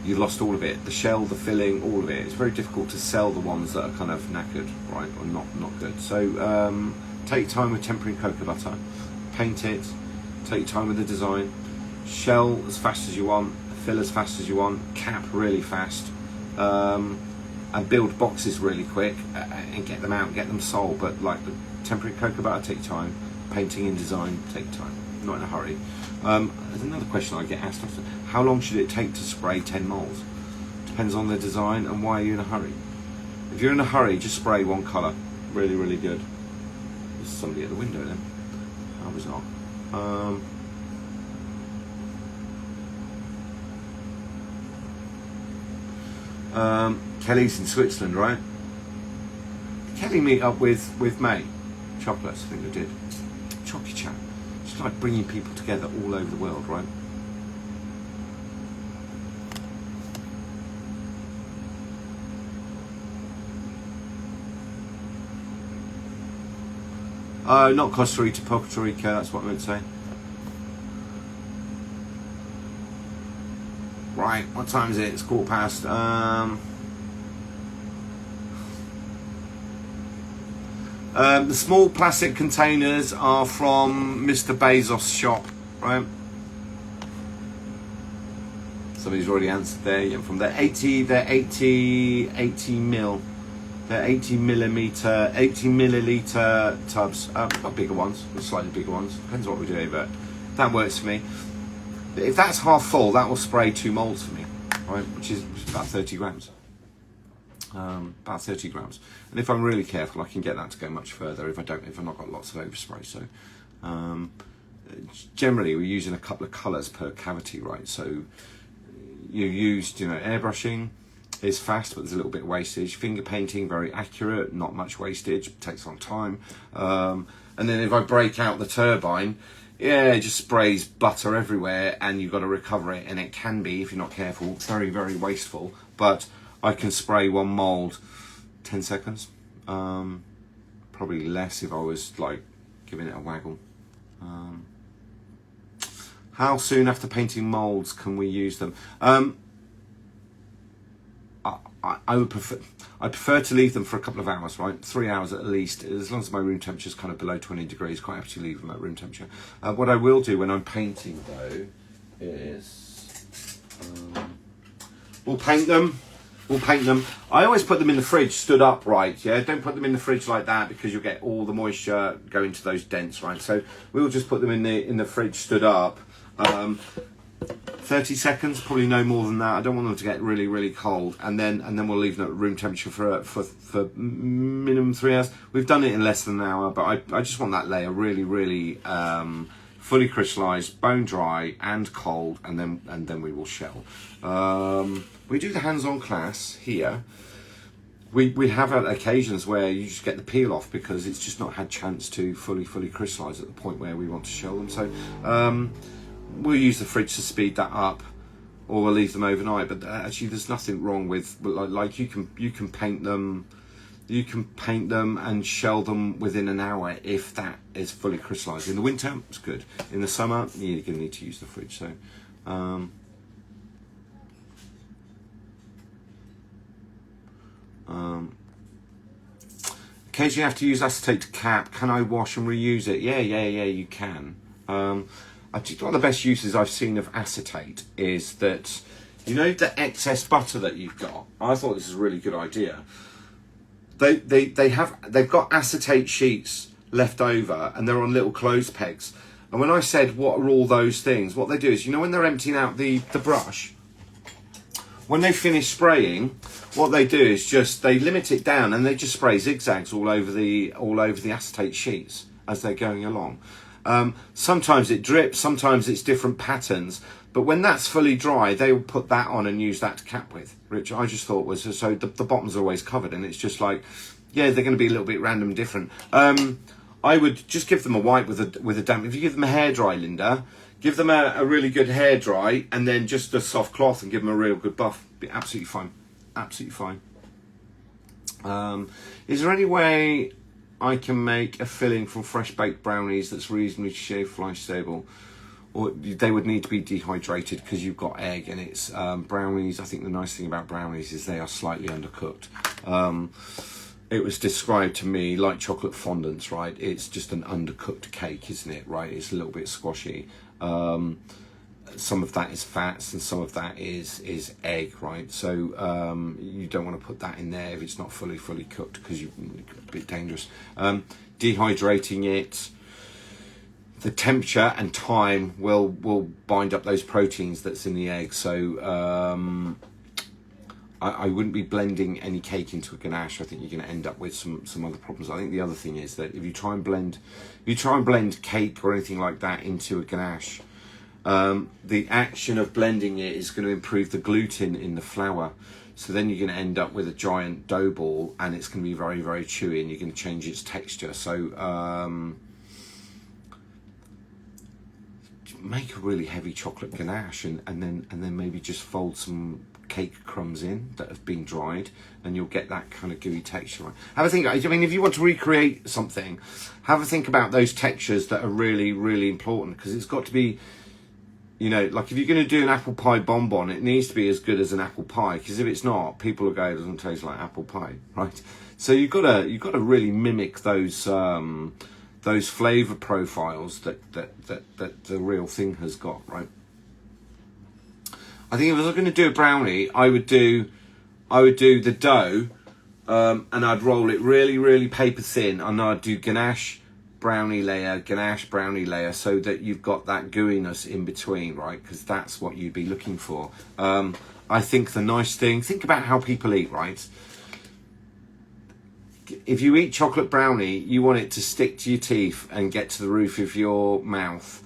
you've lost all of it, the shell, the filling, all of it. It's very difficult to sell the ones that are kind of knackered, right, or not good. So take your time with tempering cocoa butter, paint it, take your time with the design, shell as fast as you want, fill as fast as you want, cap really fast, and build boxes really quick and get them out, get them sold. But like the tempering cocoa butter, take your time, painting and design, take your time, not in a hurry. There's another question I get asked often: how long should it take to spray 10 moles? Depends on the design and why are you in a hurry. If you're in a hurry, just spray one colour, really, really good. There's somebody at the window then. How bizarre. Kelly's in Switzerland, right? Did Kelly meet up with May? Chocolates, I think they did. Chocy Chat. It's like bringing people together all over the world, right? Not Costa Rica, Puerto Rico, that's what I meant to say. Right, what time is it? It's 1:15. The small plastic containers are from Mr. Bezos' shop, right? Somebody's already answered there. Yeah, from the 80 mil. They're 80 milliliter tubs, not bigger ones, but slightly bigger ones. Depends what we're doing, but that works for me. If that's half full, that will spray 2 molds for me, right? Which is about 30 grams. About 30 grams. And if I'm really careful, I can get that to go much further if I've not got lots of overspray. So generally we're using a couple of colours per cavity, right? So you used, airbrushing is fast, but there's a little bit of wastage. Finger painting, very accurate, not much wastage, takes a long time. And then if I break out the turbine, yeah, it just sprays butter everywhere and you've got to recover it. And it can be, if you're not careful, very, very wasteful. But I can spray 1 mould 10 seconds. Probably less if I was like giving it a waggle. How soon after painting moulds can we use them? I would prefer to leave them for a couple of hours, right? 3 hours at least, as long as my room temperature is kind of below 20 degrees, quite happy to leave them at room temperature. What I will do when I'm painting though is we'll paint them. I always put them in the fridge stood up, right? Yeah, don't put them in the fridge like that because you'll get all the moisture go into those dents, right? So we'll just put them in the fridge stood up. 30 seconds, probably no more than that. I don't want them to get really, really cold, and then we'll leave them at room temperature for minimum 3 hours. We've done it in less than an hour, but I just want that layer really, really fully crystallized, bone dry, and cold, and then we will shell. We do the hands-on class here. We have occasions where you just get the peel off because it's just not had chance to fully crystallize at the point where we want to shell them. So we'll use the fridge to speed that up, or we'll leave them overnight. But actually, there's nothing wrong with like you can paint them, and shell them within an hour if that is fully crystallized. In the winter, it's good. In the summer, you're going to need to use the fridge. So. Occasionally you have to use acetate to cap. Can I wash and reuse it? Yeah, you can. I think one of the best uses I've seen of acetate is that, the excess butter that you've got. I thought this is a really good idea. They've got acetate sheets left over and they're on little clothes pegs. And when I said, what are all those things? What they do is, when they're emptying out the brush, when they finish spraying, what they do is just they limit it down and they just spray zigzags all over the acetate sheets as they're going along. Sometimes it drips, sometimes it's different patterns, but when that's fully dry, they will put that on and use that to cap with, which I just thought was so the bottoms are always covered, and it's just like, yeah, they're going to be a little bit random, different. I would just give them a wipe with a damp. If you give them a hairdry, Linda, give them a really good hairdry, and then just a soft cloth and give them a real good buff. Be absolutely fine. Absolutely fine. Is there any way I can make a filling from fresh baked brownies that's reasonably shelf life stable? Or they would need to be dehydrated because you've got egg, and it's brownies. I think the nice thing about brownies is they are slightly undercooked. It was described to me like chocolate fondants, right? It's just an undercooked cake, isn't it, right? It's a little bit squashy. Some of that is fats and some of that is egg, right? So you don't want to put that in there if it's not fully cooked because it's a bit dangerous. Dehydrating it, the temperature and time will bind up those proteins that's in the egg. So I wouldn't be blending any cake into a ganache. I think you're going to end up with some other problems. I think the other thing is that if you try and blend cake or anything like that into a ganache, the action of blending it is going to improve the gluten in the flour. So then you're going to end up with a giant dough ball, and it's going to be very, very chewy, and you're going to change its texture. So make a really heavy chocolate ganache, and then maybe just fold some cake crumbs in that have been dried, and you'll get that kind of gooey texture. Have a think. I mean, if you want to recreate something, have a think about those textures that are really, really important, because it's got to be, like if you're going to do an apple pie bonbon, it needs to be as good as an apple pie, because if it's not, people will go, it doesn't taste like apple pie, right? So you've got to really mimic those flavor profiles that the real thing has got, right? I think if I was going to do a brownie, I would do the dough. and I'd roll it really, really paper thin, and I'd do ganache, brownie layer, so that you've got that gooiness in between, right? Because that's what you'd be looking for. I think the nice thing, think about how people eat, right? If you eat chocolate brownie, you want it to stick to your teeth and get to the roof of your mouth,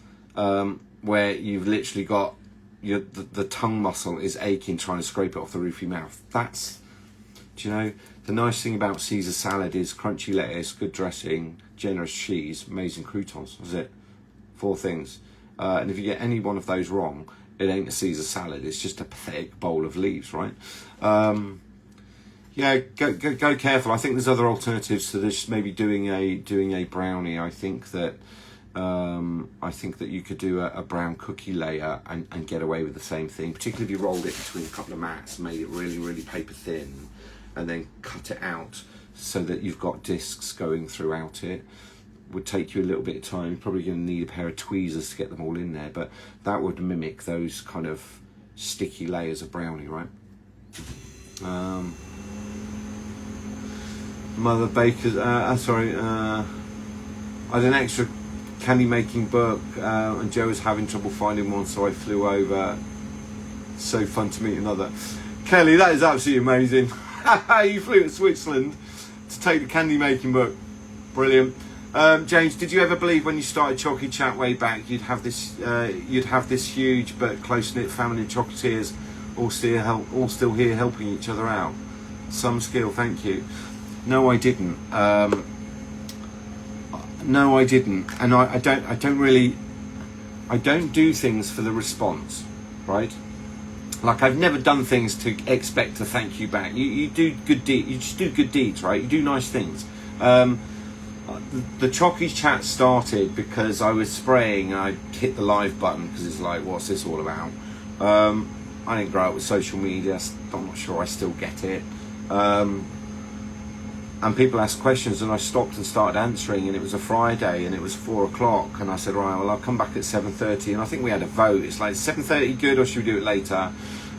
where you've literally got the tongue muscle is aching trying to scrape it off the roof of your mouth. That's, do you know, the nice thing about Caesar salad is crunchy lettuce, good dressing, generous cheese, amazing croutons. That's it. 4 things. And if you get any one of those wrong, it ain't a Caesar salad. It's just a pathetic bowl of leaves, right? Yeah, go careful. I think there's other alternatives to this. Maybe doing a brownie. I think that you could do a brown cookie layer and get away with the same thing. Particularly if you rolled it between a couple of mats, made it really, really paper thin, and then cut it out so that you've got discs going throughout it. Would take you a little bit of time. You're probably going to need a pair of tweezers to get them all in there, but that would mimic those kind of sticky layers of brownie, right? Mother Baker's, I had an extra candy making book, and Joe was having trouble finding one, so I flew over. So fun to meet another. Kelly, that is absolutely amazing. You flew to Switzerland to take the candy making book. Brilliant. James, did you ever believe when you started Chocy Chat way back you'd have this huge but close-knit family of chocolatiers all still here helping each other out? Some skill, thank you. No, I didn't. No, I didn't. And I don't do things for the response, right? Like, I've never done things to expect a thank you back. You do good deeds. You just do good deeds, right? You do nice things. The Chocy Chat started because I was spraying and I hit the live button because it's like, what's this all about? I didn't grow up with social media. I'm not sure I still get it. And people asked questions and I stopped and started answering, and it was a Friday and it was 4 o'clock, and I said, right, well, I'll come back at 7:30, and I think we had a vote. It's like, 7:30 good, or should we do it later?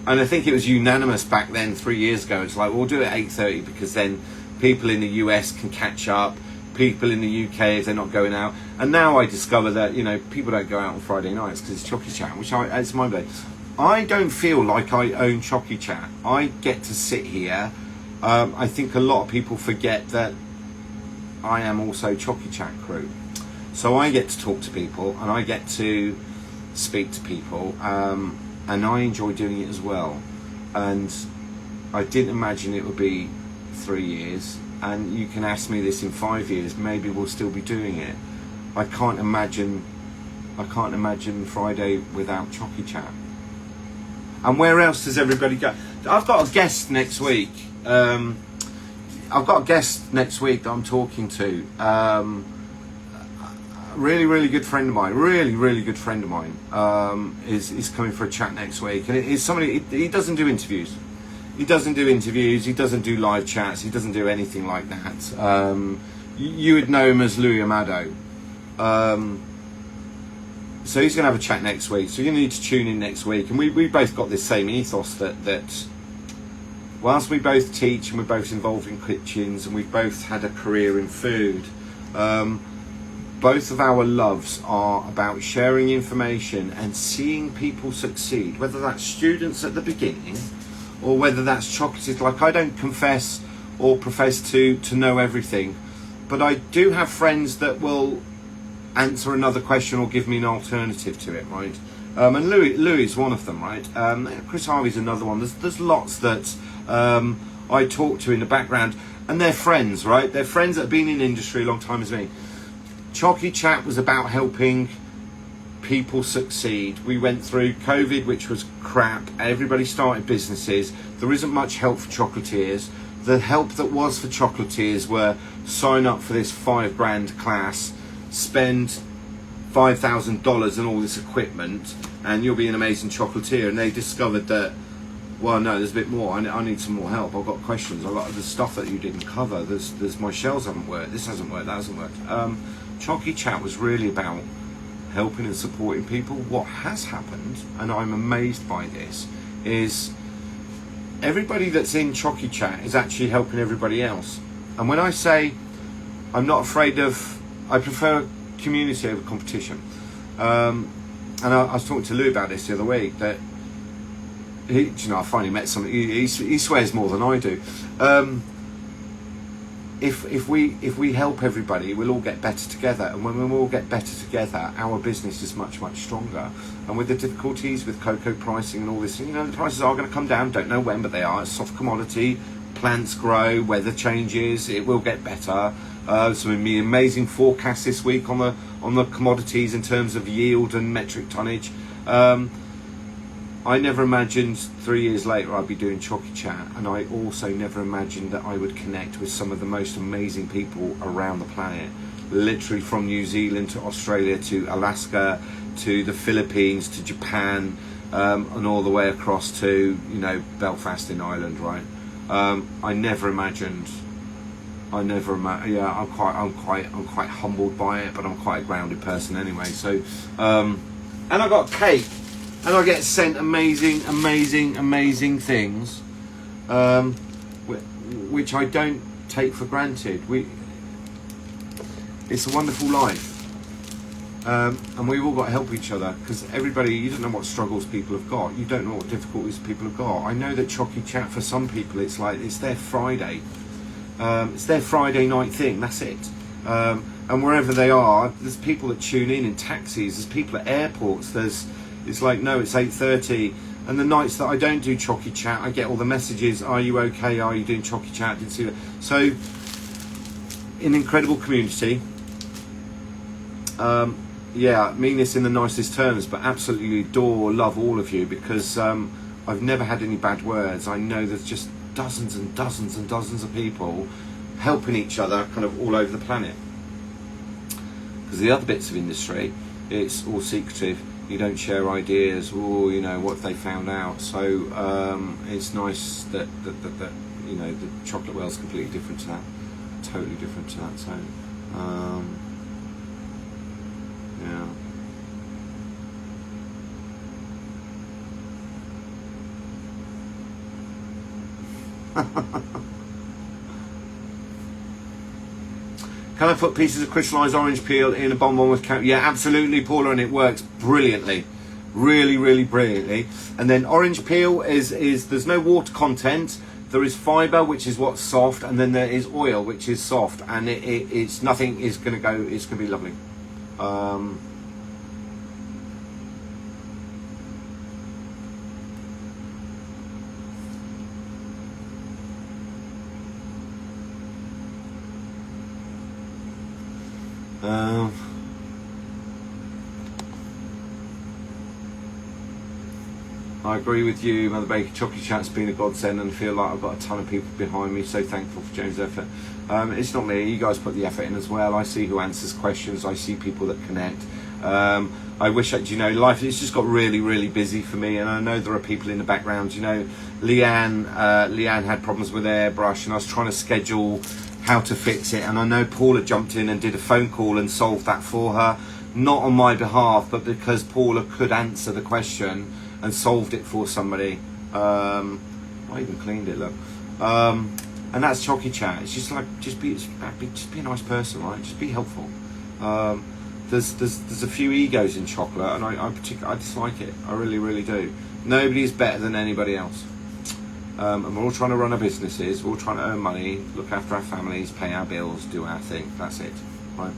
And I think it was unanimous back then, 3 years ago. It's like, we'll do it at 8:30 because then people in the US can catch up, people in the UK if they're not going out. And now I discover that, you know, people don't go out on Friday nights because it's Chocy Chat, which it's my day. I don't feel like I own Chocy Chat. I get to sit here. I think a lot of people forget that I am also Chocy Chat crew. So I get to talk to people and I get to speak to people, and I enjoy doing it as well. And I didn't imagine it would be 3 years, and you can ask me this in 5 years, maybe we'll still be doing it. I can't imagine Friday without Chocy Chat. And where else does everybody go? I've got a guest next week. I've got a guest next week that I'm talking to. Really good friend of mine. Really good friend of mine is coming for a chat next week, and it's somebody. He doesn't do interviews. He doesn't do live chats. He doesn't do anything like that. You would know him as Louis Amado. So he's going to have a chat next week. So you're going to need to tune in next week. And we both got this same ethos that whilst we both teach and we're both involved in kitchens and we've both had a career in food, both of our loves are about sharing information and seeing people succeed, whether that's students at the beginning or whether that's chocolatiers. Like, I don't confess or profess to know everything, but I do have friends that will answer another question or give me an alternative to it, right? And Louis is one of them, right? Chris Harvey's another one. There's lots that I talk to in the background, and they're friends, right? They're friends that have been in the industry a long time as me. Chocy Chat was about helping people succeed. We went through COVID, which was crap. Everybody started businesses. There isn't much help for chocolatiers. The help that was for chocolatiers were sign up for this $5,000 class, spend $5,000 on all this equipment, and you'll be an amazing chocolatier. And they discovered that, well, no, there's a bit more. I need some more help. I've got questions. I've got the stuff that you didn't cover. There's my shells haven't worked. This hasn't worked. That hasn't worked. Chocy Chat was really about helping and supporting people. What has happened, and I'm amazed by this, is everybody that's in Chocy Chat is actually helping everybody else. And when I say I'm not afraid of, I prefer community over competition. And I was talking to Lou about this the other week, that I finally met somebody, he swears more than I do. If we help everybody, we'll all get better together, and when we all get better together, our business is much stronger. And with the difficulties with cocoa pricing and all this, the prices are going to come down, don't know when, but they are. It's soft commodity, plants grow, weather changes, it will get better. Some amazing forecasts this week on the commodities in terms of yield and metric tonnage. I never imagined 3 years later I'd be doing Chocy Chat, and I also never imagined that I would connect with some of the most amazing people around the planet, literally from New Zealand to Australia to Alaska to the Philippines to Japan, and all the way across to Belfast in Ireland, right? I never imagined. Yeah, I'm quite humbled by it, but I'm quite a grounded person anyway. So, and I got cake. And I get sent amazing things, which I don't take for granted. It's a wonderful life, and we've all got to help each other, because everybody, you don't know what struggles people have got. You don't know what difficulties people have got. I know that Chocy Chat, for some people, it's like it's their Friday. It's their Friday night thing. That's it. And wherever they are, there's people that tune in taxis. There's people at airports. It's like, no, it's 8:30, and the nights that I don't do Chocy Chat, I get all the messages, are you okay, are you doing Chocy Chat, didn't see that. So, an incredible community. Yeah, I mean this in the nicest terms, but absolutely adore, love all of you, because I've never had any bad words. I know there's just dozens and dozens and dozens of people helping each other kind of all over the planet. Because the other bits of industry, it's all secretive. You don't share ideas, or what if they found out. So it's nice that the chocolate world's completely different to that, totally different to that. So yeah. Can I put pieces of crystallised orange peel in a bonbon with yeah, absolutely, Paula, and it works brilliantly, really brilliantly. And then orange peel is there's no water content, there is fibre, which is what's soft, and then there is oil, which is soft, and it's nothing is going to go, it's going to be lovely. I agree with you, Mother Baker. Chocy Chat's been a godsend, and feel like I've got a ton of people behind me. So thankful for James' effort. It's not me, you guys put the effort in as well. I see who answers questions, I see people that connect. I wish that, life, it's just got really busy for me, and I know there are people in the background. Leanne had problems with airbrush, and I was trying to schedule how to fix it, and I know Paula jumped in and did a phone call and solved that for her, not on my behalf, but because Paula could answer the question and solved it for somebody. I even cleaned it, look. And that's Chocy Chat. It's just like, just be a nice person, right? Just be helpful. There's a few egos in chocolate, and I dislike it. I really do. Nobody is better than anybody else. And we're all trying to run our businesses, we're all trying to earn money, look after our families, pay our bills, do our thing. That's it, right?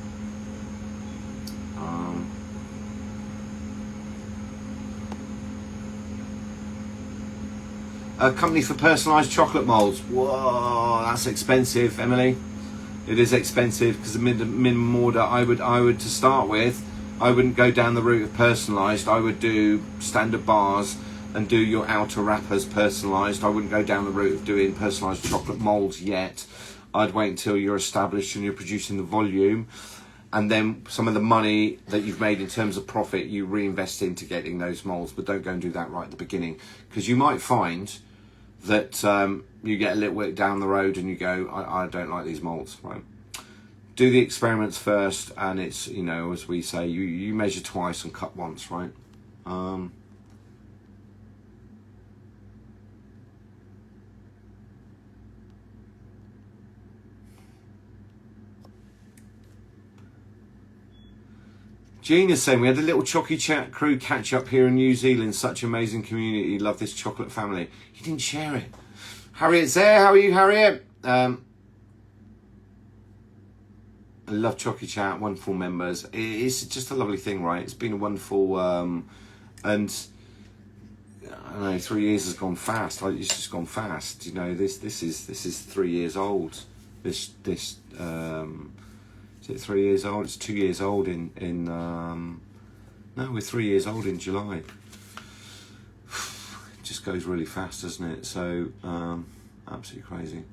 A company for personalised chocolate moulds. Whoa, that's expensive, Emily. It is expensive, because the minimum order I would to start with, I wouldn't go down the route of personalised. I would do standard bars and do your outer wrappers personalised. I wouldn't go down the route of doing personalised chocolate moulds yet. I'd wait until you're established and you're producing the volume, and then some of the money that you've made in terms of profit you reinvest into getting those moulds. But don't go and do that right at the beginning, because you might find that you get a little bit down the road and you go, I don't like these moulds, right? Do the experiments first, and it's, as we say, you measure twice and cut once, right? Gina's saying, we had a little Chocy Chat crew catch up here in New Zealand. Such amazing community. Love this chocolate family. You didn't share it. Harriet's there. How are you, Harriet? I love Chocy Chat. Wonderful members. It's just a lovely thing, right? It's been a wonderful... and I don't know, 3 years has gone fast. Like, it's just gone fast. You know, this is 3 years old. Is it 3 years old? It's 2 years old no, we're 3 years old in July. It just goes really fast, doesn't it? So absolutely crazy.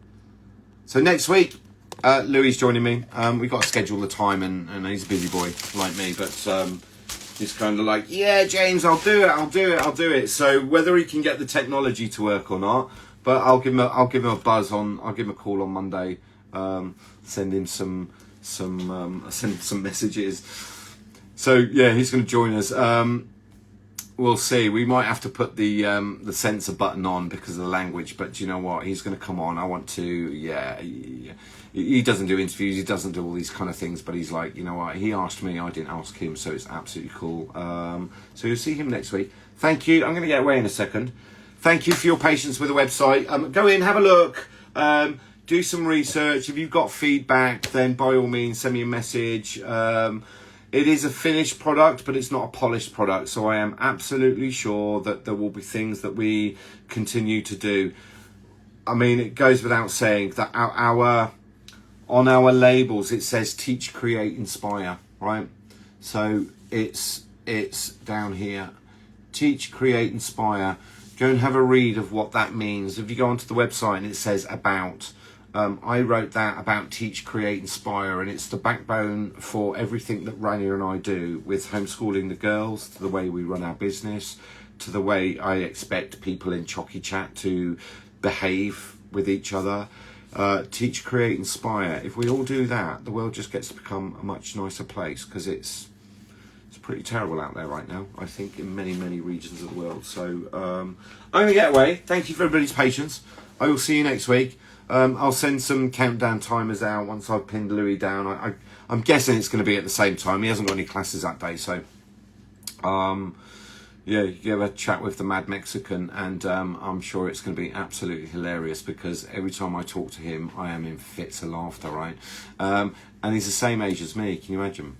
So next week, Louis is joining me. We've got to schedule the time, and he's a busy boy like me, but he's kind of like, yeah, James, I'll do it. So whether he can get the technology to work or not, but I'll give him a buzz I'll give him a call on Monday, send him some messages. So yeah, he's going to join us. We'll see. We might have to put the censor button on because of the language, but you know what? He's going to come on. I want to. Yeah. He doesn't do interviews. He doesn't do all these kind of things. But he's like, you know what? He asked me. I didn't ask him. So it's absolutely cool. So you'll see him next week. Thank you. I'm going to get away in a second. Thank you for your patience with the website. Go in, have a look. Do some research. If you've got feedback, then by all means send me a message. It is a finished product, but it's not a polished product. So I am absolutely sure that there will be things that we continue to do. I mean, it goes without saying that on our labels it says teach, create, inspire, right? So it's down here. Teach, create, inspire. Go and have a read of what that means. If you go onto the website and it says about, I wrote that about teach, create, inspire, and it's the backbone for everything that Rania and I do with homeschooling the girls, to the way we run our business, to the way I expect people in Chocy Chat to behave with each other. Teach, create, inspire. If we all do that, the world just gets to become a much nicer place, because it's pretty terrible out there right now, I think, in many regions of the world. So I'm going to get away. Thank you for everybody's patience. I will see you next week. I'll send some countdown timers out once I've pinned Louis down. I'm guessing it's going to be at the same time. He hasn't got any classes that day, so yeah, you have a chat with the Mad Mexican, and I'm sure it's going to be absolutely hilarious, because every time I talk to him, I am in fits of laughter, right? And he's the same age as me. Can you imagine?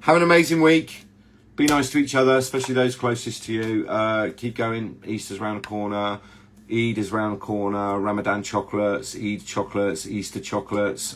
Have an amazing week. Be nice to each other, especially those closest to you. Keep going. Easter's round the corner. Eid is round the corner. Ramadan chocolates, Eid chocolates, Easter chocolates.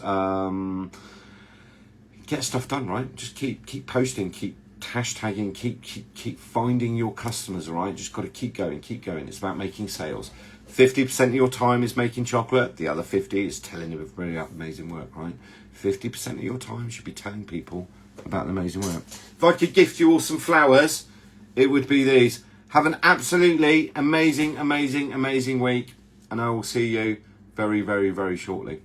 Get stuff done, right? Just keep posting, keep hashtagging, keep finding your customers, all right? Just got to keep going. It's about making sales. 50% of your time is making chocolate. The other 50 is telling you really amazing work, right? 50% of your time should be telling people about the amazing work. If I could gift you all some flowers, it would be these. Have an absolutely amazing week, and I will see you very, very, very shortly.